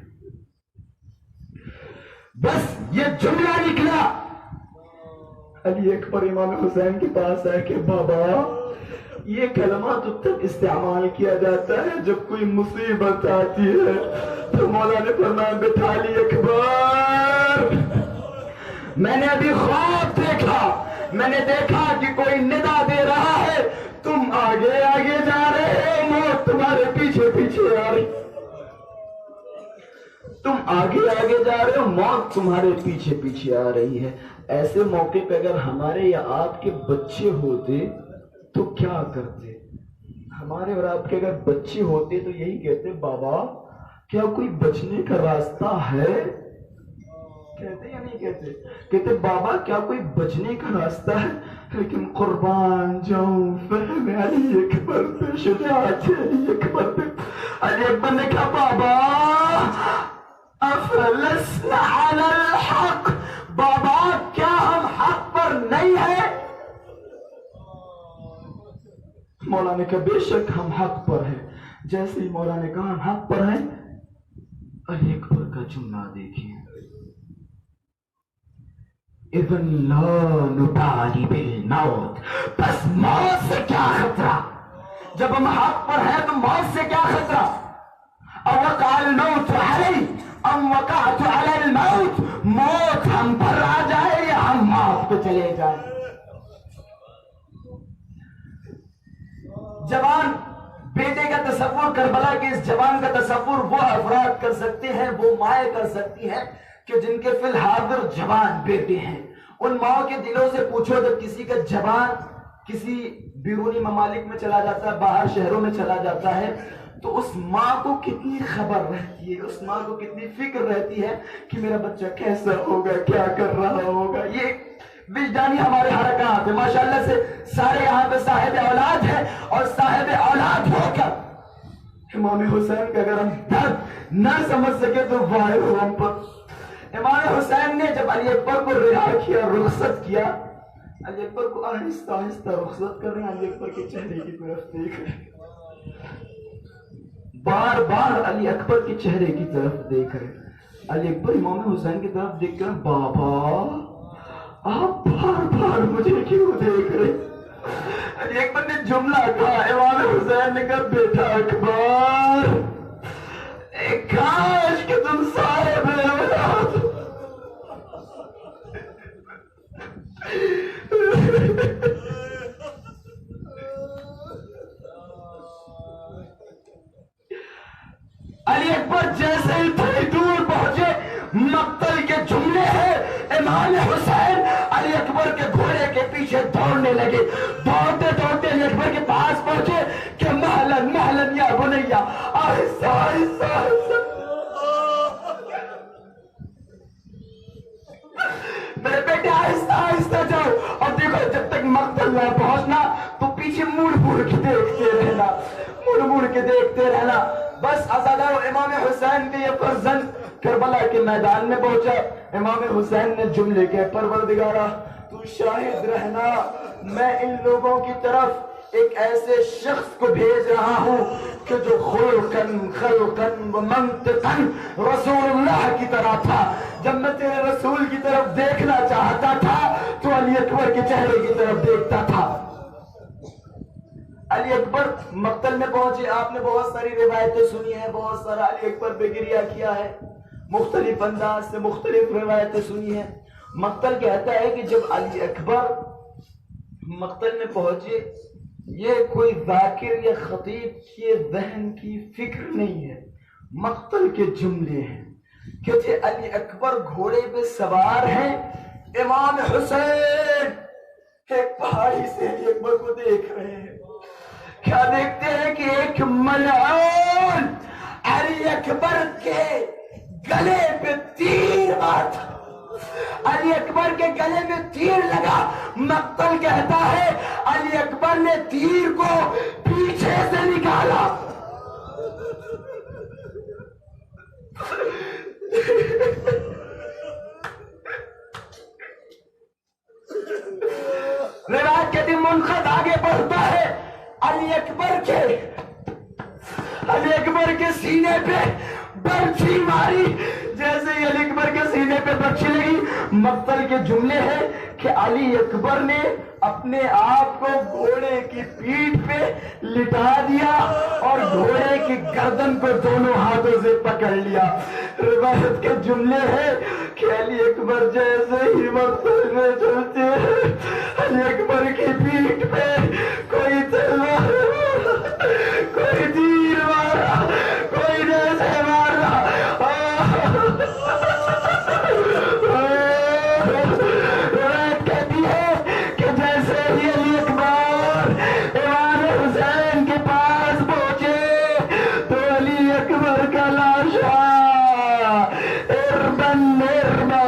بس یہ جملہ نکلا، علی اکبر امام حسین کے پاس آئے کہ بابا یہ کلمہ تو تب استعمال کیا جاتا ہے جب کوئی مصیبت آتی ہے. تو مولا نے فرمایا بیٹا علی اکبر، میں نے ابھی خواب دیکھا، میں نے دیکھا کہ کوئی ندا دے رہا ہے، تم آگے آگے جا رہے ہو، موت تمہارے پیچھے پیچھے آ رہی، تم آگے آگے جا رہے ہو، موت تمہارے پیچھے پیچھے آ رہی ہے. ایسے موقع پہ اگر ہمارے یا آپ کے بچے ہوتے تو کیا کرتے؟ ہمارے اور آپ کے اگر بچے ہوتے تو یہی کہتے بابا کیا کوئی بچنے کا راستہ ہے؟ کہتے یا نہیں کہتے؟ کہتے بابا کیا کوئی بچنے کا راستہ ہے؟ لیکن قربان جاؤں فہم علی اکبر پہ، شجاعت علی اکبر پہ. علی اکبر نے کہا بابا افلسنا علی الحق، بابا کیا ہم حق پر نہیں ہیں؟ مولا نے کہا بے شک ہم حق پر ہیں. جیسے ہی مولا نے کہا ہم حق پر ہیں، علی اکبر کا جملہ دیکھیں، اذن لا نبالی بالموت، بس موت سے کیا خطرہ؟ جب ہم حق پر ہیں تو موت سے کیا خطرہ؟ اوقع الموت علی ام وقعت علی الموت، موت ہم پر آ جائے یا ہم موت پہ چلے جائیں. جوان بیٹے کا تصور، کربلا کے اس جوان کا تصور وہ افراد کر سکتے ہیں، وہ مائیں کر سکتی ہیں کہ جن کے فی الحاضر جوان بیٹے ہیں. ان ماؤں کے دلوں سے پوچھو جب کسی کا جوان کسی بیرونی ممالک میں چلا جاتا ہے، باہر شہروں میں چلا جاتا ہے، تو اس ماں کو کتنی خبر رہتی ہے، اس ماں کو کتنی فکر رہتی ہے کہ میرا بچہ کیسا ہوگا، کیا کر رہا ہوگا. یہ وجدانی ہمارے حرکات ہے. ماشاءاللہ سے سارے یہاں پہ صاحب اولاد ہیں، اور صاحب اولاد ہو کر امام حسین کا اگر ہم درد نہ سمجھ سکے تو واہ ہو ہم پر. امام حسین نے جب علی اکبر کو رہا کیا، رخصت کیا، علی اکبر کو آہستہ آہستہ رخصت کر رہے ہیں، علی اکبر کے چہرے کی طرف دیکھ رہے ہیں، بار بار علی اکبر کے چہرے کی طرف دیکھ رہے ہیں. علی اکبر امام حسین کی طرف دیکھ کر بابا آپ بار بار مجھے کیوں دیکھ رہے؟ علی اکبر نے جملہ کہا، امام حسین نے کہا بیٹا اکبر کاش کہ تم صاحب اولاد. علی اکبر جیسے ہی تھوڑی دور پہنچے، مقتل کے جملے ہیں، امام حسین علی اکبر کے گھوڑے کے پیچھے دوڑنے لگے. دوڑتے دوڑتے علی اکبر کے پاس پہنچے کہ مہلن مہلن یا بنیا، آہستہ آہستہ آہستہ میرے بیٹے آہستہ آہستہ جاؤ، اور دیکھو جب تک مقتل نہ پہنچنا تو پیچھے مڑ مڑ کے دیکھتے رہنا، مڑ مڑ کے دیکھتے رہنا. بس ازادارو امام حسین کے یہ فرزند کربلا کے میدان میں پہنچا. امام حسین نے جملے کے پروردگارا تو شاہد رہنا، میں ان لوگوں کی طرف ایک ایسے شخص کو بھیج رہا ہوں کہ جو خلقن خلقن و منطقن رسول اللہ کی طرح تھا. جب میں تیرے رسول کی طرف دیکھنا چاہتا تھا تو علی اکبر کے چہرے کی طرف دیکھتا تھا. علی اکبر مقتل میں پہنچے. آپ نے بہت ساری روایتیں سنی ہیں، بہت سارا علی اکبر پہ گریہ کیا ہے، مختلف انداز سے مختلف روایتیں سنی ہیں. مقتل کہتا ہے کہ جب علی اکبر مقتل میں پہنچے، یہ کوئی ذاکر یا خطیب کی ذہن کی فکر نہیں ہے، مقتل کے جملے ہیں کہ علی اکبر گھوڑے پہ سوار ہیں، امام حسین ایک پہاڑی سے علی اکبر کو دیکھ رہے ہیں. کیا دیکھتے ہیں کہ ایک ملعون علی اکبر کے گلے پہ تیر مارتا. علی اکبر کے گلے میں تیر لگا. مقتل کہتا ہے علی اکبر نے تیر کو پیچھے سے نکالا. روایت کے دن منقد آگے بڑھتا ہے، علی اکبر کے علی اکبر کے سینے پہ برچھی ماری. جیسے ہی علی اکبر کے سینے پہ برچھی لگی, مقتل کے جملے ہیں کہ علی اکبر نے اپنے آپ کو گھوڑے کی پیٹھ پہ لٹا دیا اور گھوڑے کی گردن کو دونوں ہاتھوں سے پکڑ لیا. روایت کے جملے ہیں کہ علی اکبر جیسے ہی مقتل میں چلتے ہیں, علی اکبر کی پیٹھ پہ کوئی تلوار کوئی تیر مارا, کوئی جیسے مارا. روایت کہتی ہے کہ جیسے ہی علی اکبر امام حسین کے پاس پہنچے تو علی اکبر کا لاشا اربن اربا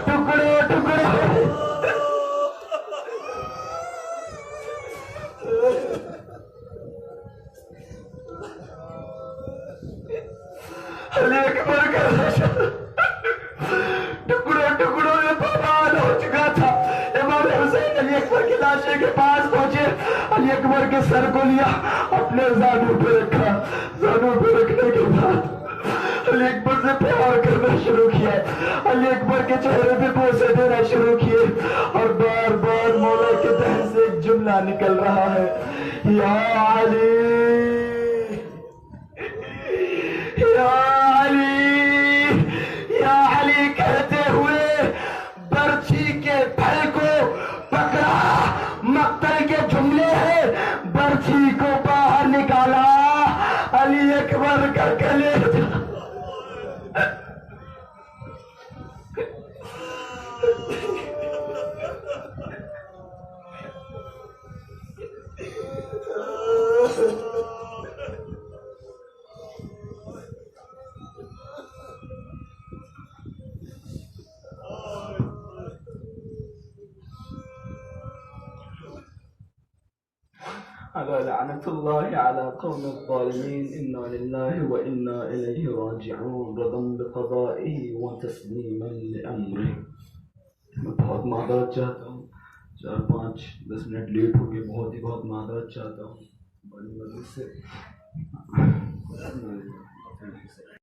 ٹکڑے ٹکڑے. علی اکبر کا لاشا ٹکڑوں ٹکڑوں میں پامال ہو چکا تھا. امام حسین علی اکبر کی لاشے کے پاس پہنچے, علی اکبر کے سر کو لیا, اپنے زانوں پہ رکھا. زانوں پہ رکھنے کے بعد علی اکبر سے پیار کرنا شروع کیا, علی اکبر کے چہرے پہ بوسے دینا شروع کیے, اور بار بار مولا کے دہن سے ایک جملہ نکل رہا ہے, یا علی یا علی یا علی کہتے ہوئے برچھی کے پھل کو پکڑا. مقتل کے جملے ہیں, برچھی کو باہر نکالا, علی اکبر کا کلیجہ على لعنة الله على قوم الظالمين. إنا لله وإنا إليه راجعون. رضا بقضائه وتسليما لأمره. میں بہت معذرت چاہتا ہوں, 4-5-10 منٹ لیٹ ہو گئے, بہت معذرت چاہتا ہوں بڑی وجہ سے.